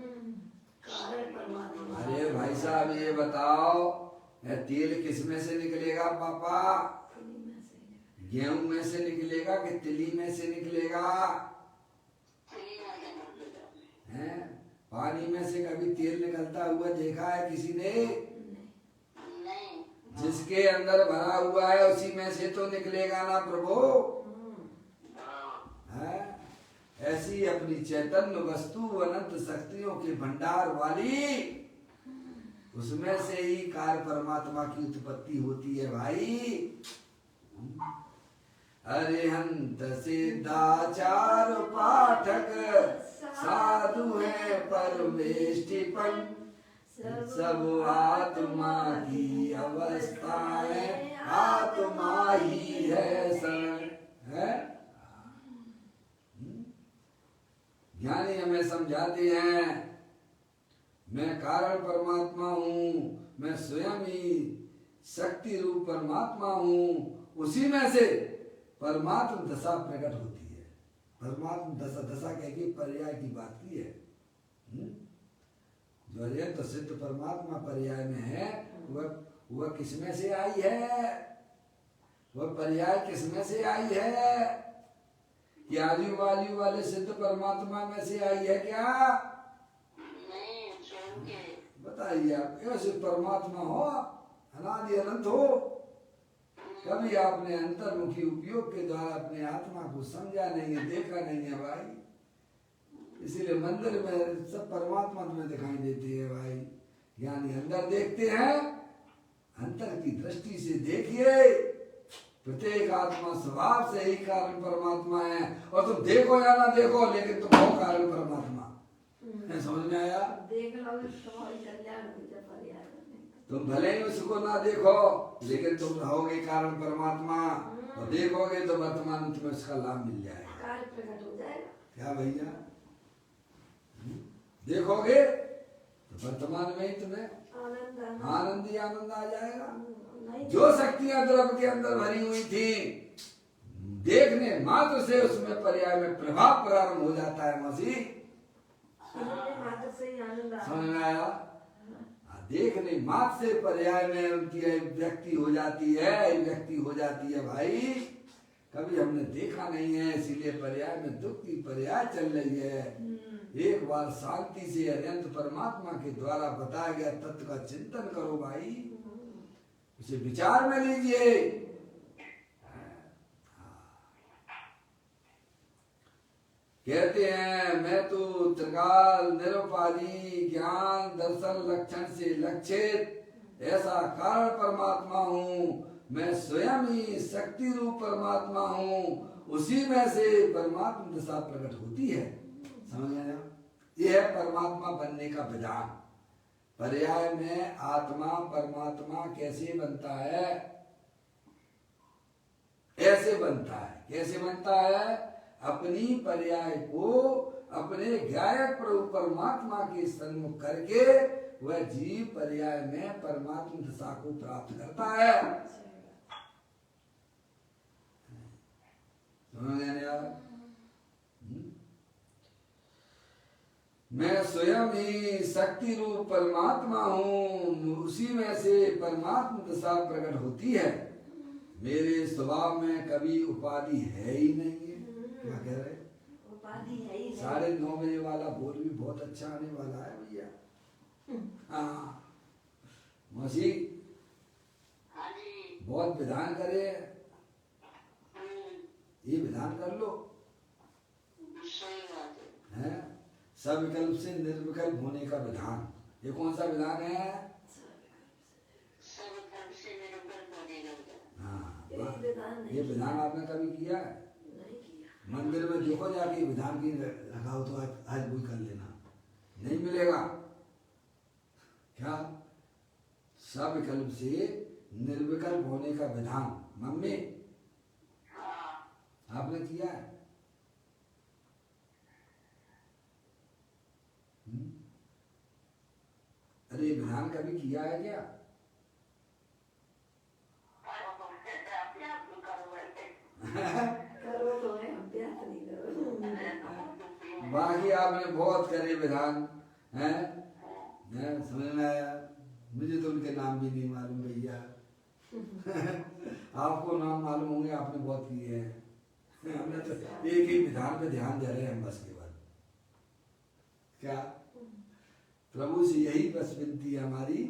अरे भाई साहब ये बताओ, तेल किस में से निकलेगा पापा? गेहूं में से निकलेगा कि तिली में से निकलेगा? हैं? पानी में से कभी तेल निकलता हुआ देखा है किसी ने? जिसके अंदर भरा हुआ है उसी में से तो निकलेगा ना प्रभु। है? ऐसी अपनी चैतन्य वस्तु अनंत शक्तियों के भंडार वाली, उसमें से ही कार्य परमात्मा की उत्पत्ति होती है भाई। अरिहंत सिद्धाचार पाठक साधु है परमेष्टिपन, सब आत्मा की अवस्था है, आत्मा ही है शरण। है? ज्ञानी हमें समझाते हैं मैं कारण परमात्मा हूँ, मैं स्वयं ही शक्ति रूप परमात्मा हूँ। उसी में से परमात्म दशा प्रकट होती है। परमात्म दशा, दशा कह के पर्याय की बात की है। जो अत्यंत सिद्ध परमात्मा पर्याय में है, वह किसमें से आई है? वह पर्याय किसमें से आई है? कि आजू बाजू वाले सिद्ध परमात्मा में से आई है क्या? बताइए आप। ऐसे परमात्मा हो, अनादि अनंत हो, कभी आपने अंतर्मुखी उपयोग के द्वारा अपने आत्मा को समझा नहीं है, देखा नहीं है भाई। इसीलिए मंदिर में सब परमात्मा तुम्हें दिखाई देती है भाई। ज्ञानी अंदर देखते हैं, अंतर की दृष्टि से देखिए। प्रत्येक आत्मा स्वभाव से ही कारण परमात्मा है। और तुम देखो या ना देखो, लेकिन तुम हो कारण परमात्मा। समझ में आया? देख लो तुम भले ही उसको ना देखो, लेकिन तुम रहोगे कारण परमात्मा। और देखोगे तो वर्तमान में तुम्हें उसका लाभ मिल जाएगा। कार्य प्रकट हो जाएगा। क्या भैया? देखोगे तो वर्तमान में ही तुम्हें आनंद ही आनंद आ जाएगा। जो शक्तियां द्रव्य के अंदर भरी हुई थी, देखने मात्र से उसमें पर्याय में प्रभाव प्रारंभ हो जाता है। मसीह समझ में आया? देखने मात्र से पर्याय में उनकी व्यक्ति हो जाती है, व्यक्ति हो जाती है भाई। कभी हमने देखा नहीं है, इसीलिए पर्याय में दुख की पर्याय चल रही है। एक बार शांति से अनंत परमात्मा के द्वारा बताया गया तत्व का चिंतन करो भाई, उसे विचार में लीजिए। कहते हैं मैं तो चिरकाल निरुपाधि ज्ञान दर्शन लक्षण से लक्षित ऐसा कारण परमात्मा हूँ। मैं स्वयं ही शक्ति रूप परमात्मा हूँ, उसी में से परमात्मा दशा प्रकट होती है। समझ गए ना? यह है परमात्मा बनने का विधान। पर्याय में आत्मा परमात्मा कैसे बनता है? ऐसे बनता है। कैसे बनता है? अपनी पर्याय को अपने ज्ञायक प्रभु परमात्मा के सन्मुख करके वह जीव पर्याय में परमात्मा दशा को प्राप्त करता है। मैं स्वयं ही शक्ति रूप परमात्मा हूँ, उसी में से परमात्मा दशा प्रकट होती है। मेरे स्वभाव में कभी उपाधि है ही नहीं है। क्या कह रहे? उपाधि है ही नहीं। 9:30 बजे वाला बोल भी बहुत अच्छा आने वाला है भैया। हाँ मौसी बहुत विधान करे, ये विधान कर लो है। सब विकल्प से निर्विकल्प होने का विधान। ये कौन सा विधान है? हाँ, ये विधान आपने कभी किया है? नहीं किया। मंदिर में देखो जाके विधान की रखा हो तो आज वो कर लेना, नहीं मिलेगा। क्या? सब विकल्प से निर्विकल्प होने का विधान। मम्मी आपने किया है? अरे विधान कभी किया है क्या? करो तो है, अभ्यास नहीं करो। बाकी आपने बहुत करे विधान हैं, समझ में आया। मुझे तो उनके नाम भी नहीं मालूम भैया। आपको नाम मालूम होंगे, आपने बहुत किए हैं। हमने तो एक ही विधान पे ध्यान दे रहे हैं बस केवल। क्या प्रभु से यही बस विनती है हमारी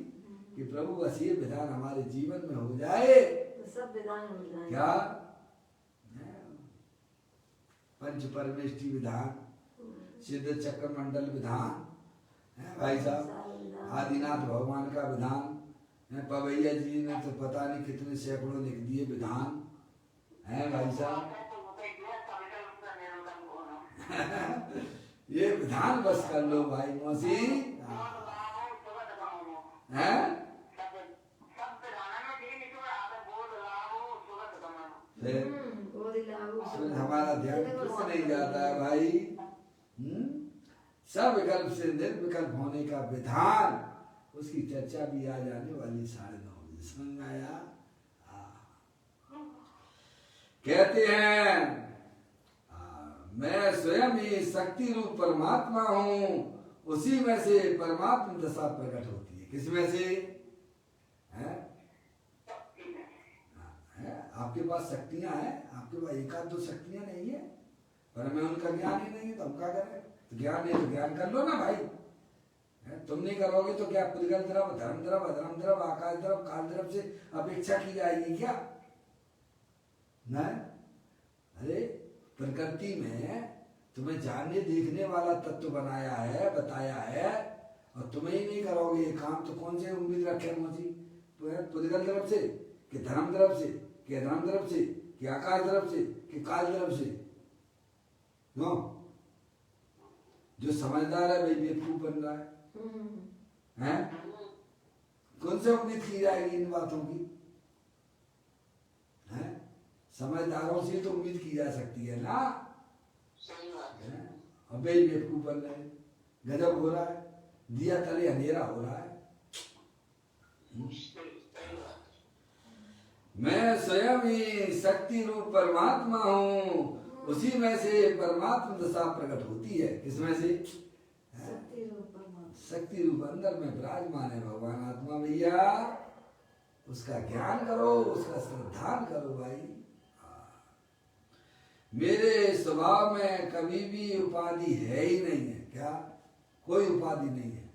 कि प्रभु बस ये विधान हमारे जीवन में हो जाए तो सब विधान हो जाए। क्या? पंच परमेष्टि विधान, सिद्ध चक्र मंडल विधान है भाई साहब, आदिनाथ भगवान का विधान है। पवैया जी ने तो पता नहीं कितने सैकड़ों लिख दिए विधान है भाई साहब। ये विधान बस कर लो भाई मौसी है। फिर हमारा ध्यान क्यों नहीं जाता है भाई? सब विकल्प से निर्विकल्प होने का विधान, उसकी चर्चा भी आ जाने वाली 9:30 बजे। समझ में आया? कहते हैं मैं स्वयं ही शक्ति रूप परमात्मा हूँ, उसी में से परमात्मा दशा प्रकट होती है। किसमें से? है? आपके पास शक्तियां हैं, आपके पास एकाध दो शक्तियां नहीं है, पर हमें उनका ज्ञान ही नहीं है, तो हम क्या करें? तो ज्ञान नहीं तो ज्ञान कर लो ना भाई। तुम नहीं करोगे तो क्या पुद्गल द्रव, धर्म द्रव, अधर्म द्रव, आकाश द्रव, काल द्रव से अपेक्षा की जाएगी क्या? नहीं। अरे प्रकृति में तुम्हें जानने देखने वाला तत्व बनाया है, बताया है, और तुम्हें ही नहीं करोगे ये काम तो कौन से उम्मीद रखे मोची? पुद्गल द्रव से कि धर्म द्रव से कि अधर्म द्रव से कि आकाश द्रव से कि काल द्रव से? नो, जो समझदार है भाई बेवकूफ बन रहा है। हैं? कौन से उम्मीद की जाएगी इन बातों की? हैं? समझदारों से तो उम्मीद की जा सकती है ना। अब बेवकूफ बन रहे हैं, गजब हो रहा है, दिया तले अंधेरा हो रहा है। मैं स्वयं ही शक्ति रूप परमात्मा हूँ, उसी में से परमात्मा दशा प्रकट होती है। किसमें से? शक्ति रूप अंदर में विराजमान है भगवान आत्मा भैया। उसका ज्ञान करो, उसका श्रद्धान करो भाई। मेरे स्वभाव में कभी भी उपाधि है ही नहीं है। क्या? कोई उपाधि नहीं है,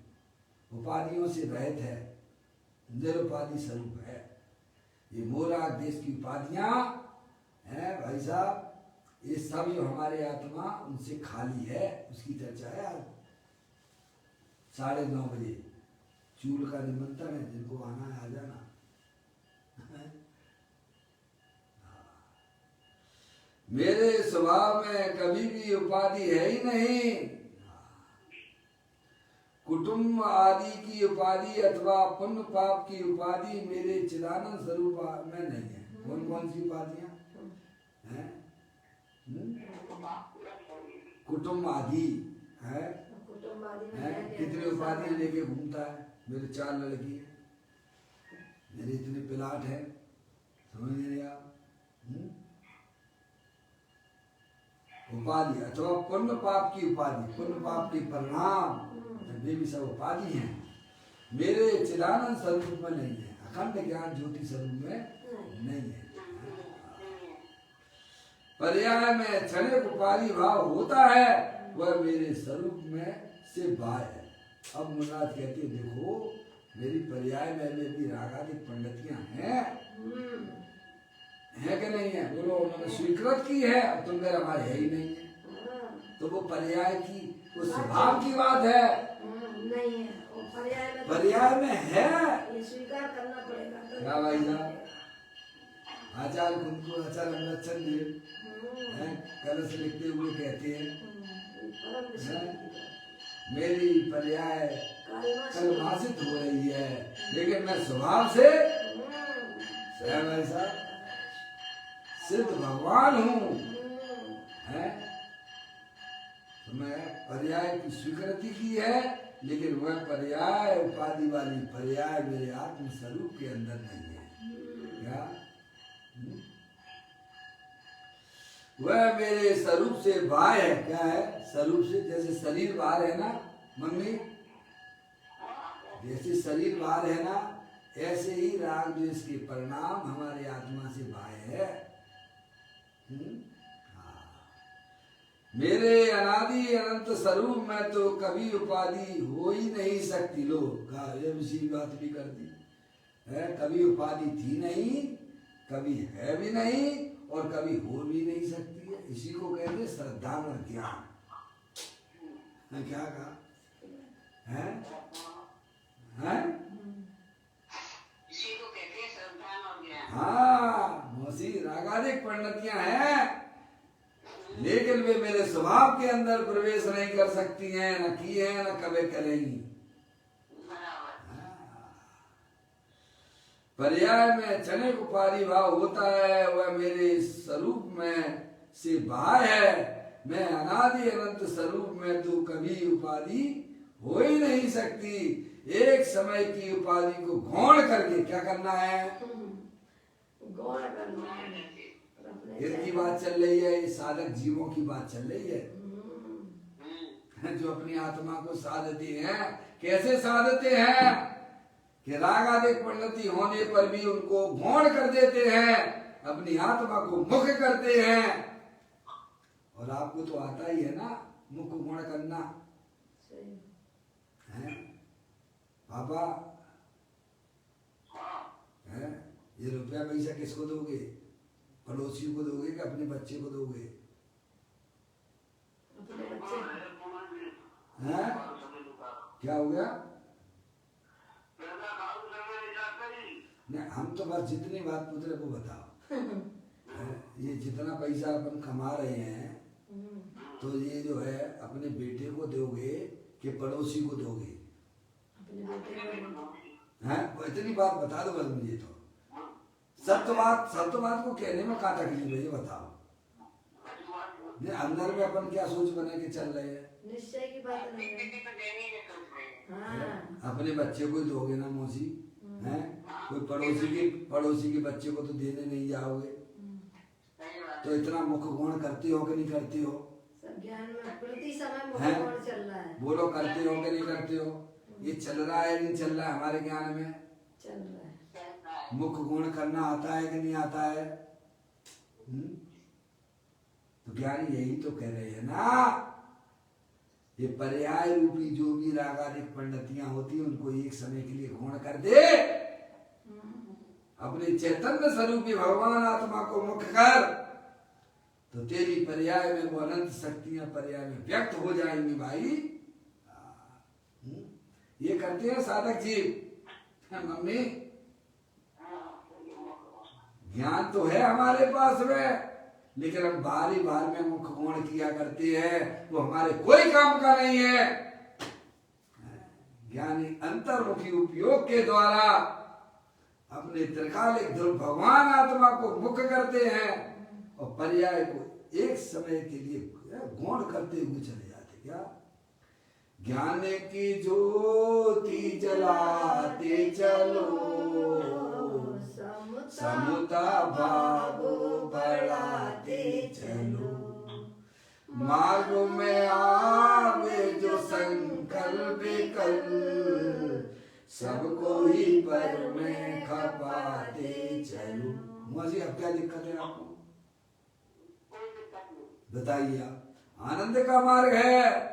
उपाधियों से रहित है, निरुपाधि स्वरूप है। ये मोरा देश की उपाधियां हैं भाई साहब, ये सब जो हमारे आत्मा उनसे खाली है, उसकी चर्चा है आज। 9:30 बजे चूल का निमंत्रण है, जिनको आना है आ जाना। मेरे स्वभाव में कभी भी उपाधि है ही नहीं। कुटुंब आदि की उपाधि अथवा पुण्य पाप की उपाधि मेरे चिदानंद स्वरूप में नहीं है। कौन कौन सी उपाधियां हैं? कुटुंब आदि है, कितनी उपाधियां लेके घूमता है। मेरे 4 लड़की है, मेरे इतने प्लाट है, समझ नहीं आप? उपाधि अथवा पुण्य पाप की उपाधि, पुण्य पाप के परिणाम वे भी सब उपाधि हैं, मेरे चिदानंद स्वरूप में नहीं है, अखंड ज्ञान ज्योति स्वरूप में नहीं है। पर्याय में क्षणिक उपाधि भाव होता है, वह मेरे स्वरूप में से बाहर है। अब मुन्नाथ कहते देखो मेरी पर्याय में भी रागादि पंडितियां हैं कि नहीं है? बोलो उन्होंने स्वीकृत की है, अब तुम मेरा हमारे है ही नहीं है, तो वो पर्याय की वो स्वभाव की बात है, नहीं है वो पर्याय में है, ये स्वीकार करना पड़ेगा। क्या भाई साहब? आचार्य उनको आचार्य अमृतचंद देव कलश लिखते हुए कहते हैं, मेरी पर्याय कलमासित हो रही है, लेकिन मैं स्वभाव से ऐसा सिद्ध भगवान हूँ। तो मैं पर्याय की स्वीकृति की है, लेकिन वह पर्याय उपाधि वाली पर्याय मेरे आत्म स्वरूप के अंदर नहीं है। क्या वह मेरे स्वरूप से बाहर है? क्या है? स्वरूप से, जैसे शरीर बाहर है ना मम्मी, जैसे शरीर बाहर है ना, ऐसे ही राग द्वेष के परिणाम हमारे आत्मा से बाहर है। मेरे अनादि अनंत स्वरूप में तो कभी उपाधि हो ही नहीं सकती। लोग ये भी बात भी कर दी है, कभी उपाधि थी नहीं, कभी है भी नहीं और कभी हो भी नहीं सकती है। इसी को कहते श्रद्धा और ज्ञान। क्या कहा है? इसी को कहते हैं श्रद्धा और ज्ञान। हाँ, मौसी रागादिक पंडितियां हैं, लेकिन वे मेरे स्वभाव के अंदर प्रवेश नहीं कर सकती हैं, न की है न कभी करेंगी। पर्याय में क्षणिक उपाधि भाव होता है, वह मेरे स्वरूप में से बाहर है। मैं अनादि अनंत स्वरूप में तो कभी उपाधि हो ही नहीं सकती। एक समय की उपाधि को गौण करके क्या करना है? गौण करना है। इनकी बात चल रही है, साधक जीवों की बात चल रही है, जो अपनी आत्मा को साधते हैं। कैसे साधते हैं कि रागादिक पंडिती होने पर भी उनको गौण कर देते हैं, अपनी आत्मा को मुख करते हैं। और आपको तो आता ही है ना मुख गौण करना है पापा? है ये रुपया पैसा किसको दोगे? पड़ोसियों को दोगे कि अपने बच्चे को दोगे? अपने बच्चे हैं? क्या हो गया? नहीं, हम तो बस जितनी बात पूछ रहे वो बताओ। ये जितना पैसा अपन कमा रहे हैं, तो ये जो है अपने बेटे को दोगे कि पड़ोसी को दोगे? अपने बेटे को। हैं? इतनी बात बता दो बस मुझे। तो सत्य बात को कहने में क्या तकलीफ है ये बताओ। नहीं, अंदर में अपन क्या सोच बना के चल रहे हैं? निश्चय की बात नहीं है। हाँ। अपने बच्चे को ही दोगे ना मौसी? हैं? कोई पड़ोसी के बच्चे को तो देने नहीं जाओगे। तो इतना मुख गौण करते हो कि नहीं करते हो? सब ज्ञान में प्रति समय मुख गौण चल रहा है। बोलो, करते हो कि नहीं करते हो? ये चल रहा है नहीं चल रहा है हमारे ज्ञान में? चल रहा है। मुख गुण करना आता है कि नहीं आता है? तो ज्ञानी यही तो कह रहे हैं ना, ये पर्याय रूपी जो भी रागादिक पंडितियां होती हैं, उनको एक समय के लिए गौण कर दे, अपने चैतन्य स्वरूपी भगवान आत्मा को मुख कर, तो तेरी पर्याय में वो अनंत शक्तियां पर्याय में व्यक्त हो जाएंगी भाई। ये करते हैं साधक जी। मम्मी ज्ञान तो है हमारे पास में, लेकिन हम बारी बार में मुख गौण किया करते हैं, वो हमारे कोई काम का नहीं है। ज्ञानी अंतर्मुखी उपयोग के द्वारा अपने त्रिकालिक ध्रुव भगवान आत्मा को मुख करते हैं और पर्याय को एक समय के लिए गौण करते हुए चले जाते। क्या ज्ञान की ज्योति जलाते चलो, समता भाव बढ़ाते चलो, मार्ग में आवे जो संकल्प विकल्प, सबको ही पर में खपाते चलो। मुझे अब क्या दिक्कत है आपको बताइए आप। आनंद का मार्ग है,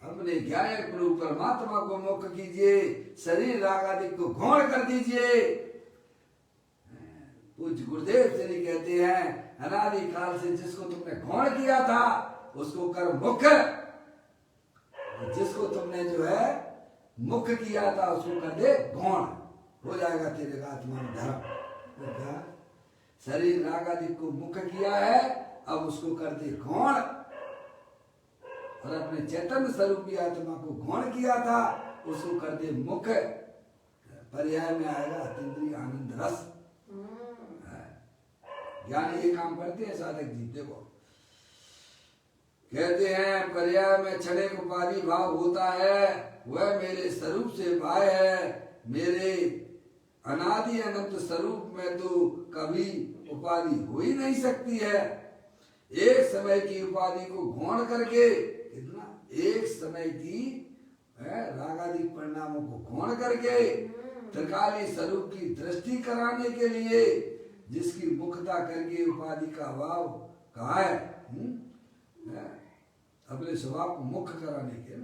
अपने ज्ञायक प्रभु परमात्मा को मुख कीजिए, शरीर राग आदि को गौण कर दीजिए। पूज्य गुरुदेव जी कहते हैं, अनादि काल से जिसको तुमने गौण किया था उसको कर मुख, जिसको तुमने जो है मुख किया था उसको कर दे गौण, हो जाएगा तेरे का आत्मा में धर्म। शरीर राग आदि को मुख किया है, अब उसको कर दे गौण, और अपने चैतन्य स्वरूपी आत्मा को गौण किया था उसको कर दे मुख। पर्याय में आएगा अतीन्द्रिय आनंद रस। ज्ञान ये काम करते हैं साधक जी। देखो कहते हैं पर्याय में क्षणिक उपाधि भाव होता है, वह मेरे स्वरूप से बाह्य है, मेरे अनादि अनंत स्वरूप में तो कभी उपाधि हो ही नहीं सकती है। एक समय की उपाधि को गौण करके, कितना एक समय की रागादि परिणामों को गौण करके त्रिकाली स्वरूप की दृष्टि कराने के लिए, जिसकी मुक्ता करके उपाधि का अभाव कहा है, अपने स्वभाव को मुक्त कराने के,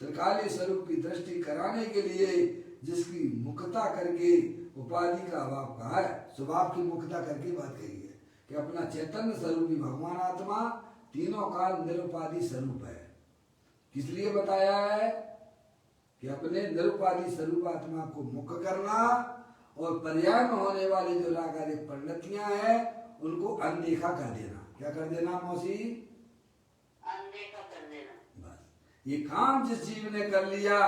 त्रिकाली स्वरूप की दृष्टि कराने के लिए जिसकी मुक्ता करके उपाधि का अभाव कहा है, स्वभाव की मुक्ता करके बात कही है कि अपना चैतन्य स्वरूपी भगवान आत्मा तीनों काल निरुपाधि स्वरूप है। किस लिए बताया है कि अपने निरुपाधि स्वरूप आत्मा को मुक्त करना और पर्याय में होने वाली जो रागादिक परिणतियां हैं उनको अनदेखा कर देना। क्या कर देना मौसी? अनदेखा कर देना। बस ये काम जिस जीव ने कर लिया,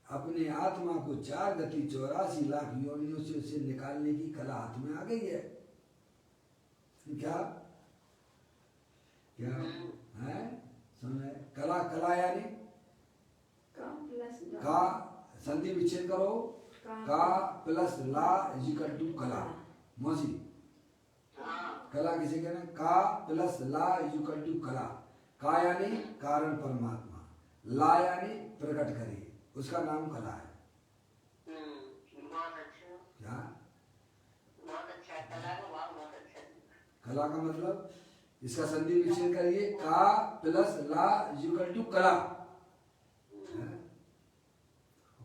अपने आत्मा को 4 गति 84 लाख योनियों से उसे निकालने की कला हाथ में आ गई है। क्या क्या है? सुने कला, कला यानी का संधि विच्छेद करो, का प्लस ला इक्वल टू कला। मौसी कला किसे कहना? का प्लस ला इक्वल टू कला। का यानी कारण परमात्मा, ला यानी प्रकट करिए, उसका नाम कला है। बहुत अच्छा। क्या? बहुत अच्छा। कला का भाव बहुत अच्छा। कला का मतलब इसका संधि विच्छेद करिए, का प्लस ला इक्वल टू कला।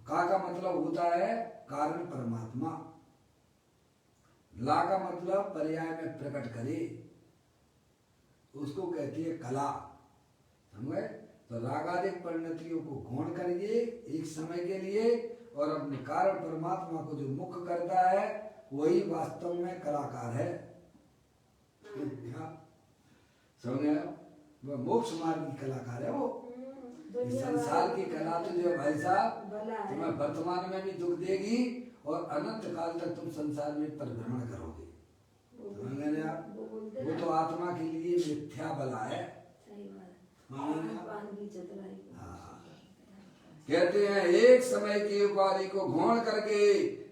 का का मतलब होता है कारण परमात्मा, ला का मतलब पर्याय में प्रकट करे, उसको कहती है कला। समझे? तो रागादिक परिणतियों को गौण करिए एक समय के लिए, और अपने कारण परमात्मा को जो मुख करता है वही वास्तव में कलाकार है। समझे? वह मोक्ष मार्ग की कलाकार है। वो इस संसार की कला तो जो भाई साहब तुम्हें वर्तमान में भी दुख देगी और अनंत काल तक तुम संसार में परिभ्रमण करोगे। समझ आप? वो तो आत्मा के लिए मिथ्या बला है। कहते हैं एक समय की उपाधि को गौण करके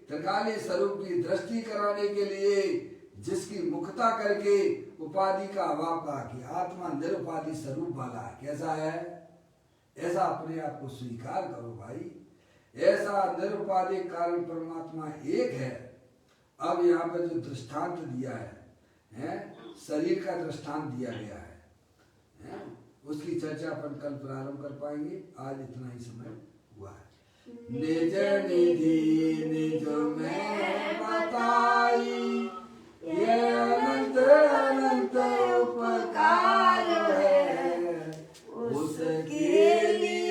त्रिकाली स्वरूप की दृष्टि कराने के लिए, जिसकी मुक्ता करके उपाधि का अभाव कहा कि आत्मा निरुपाधि स्वरूप वाला है। कैसा है? ऐसा अपने आप को स्वीकार करो भाई। ऐसा निरुपाधिक कारण परमात्मा एक है। अब यहाँ पर जो दृष्टांत दिया है, शरीर का दृष्टांत दिया गया है, उसकी चर्चा अपन कल प्रारंभ कर पाएंगे। आज इतना ही समय हुआ है। निज निधि निज में बताई, ये अनंत अनंत उपकार है, उसके लिए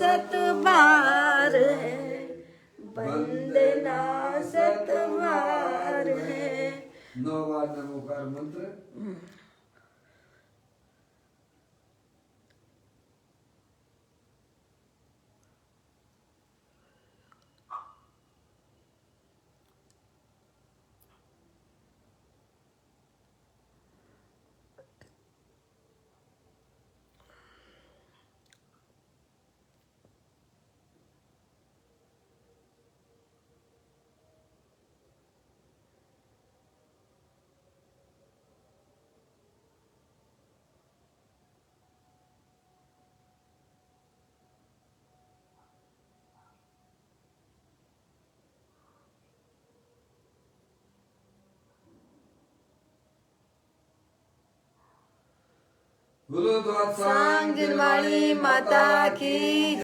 सतबार है, वंदना सतबार है। 9 बार नमोकार मंत्र। बोलो तो सांगवाणी माता की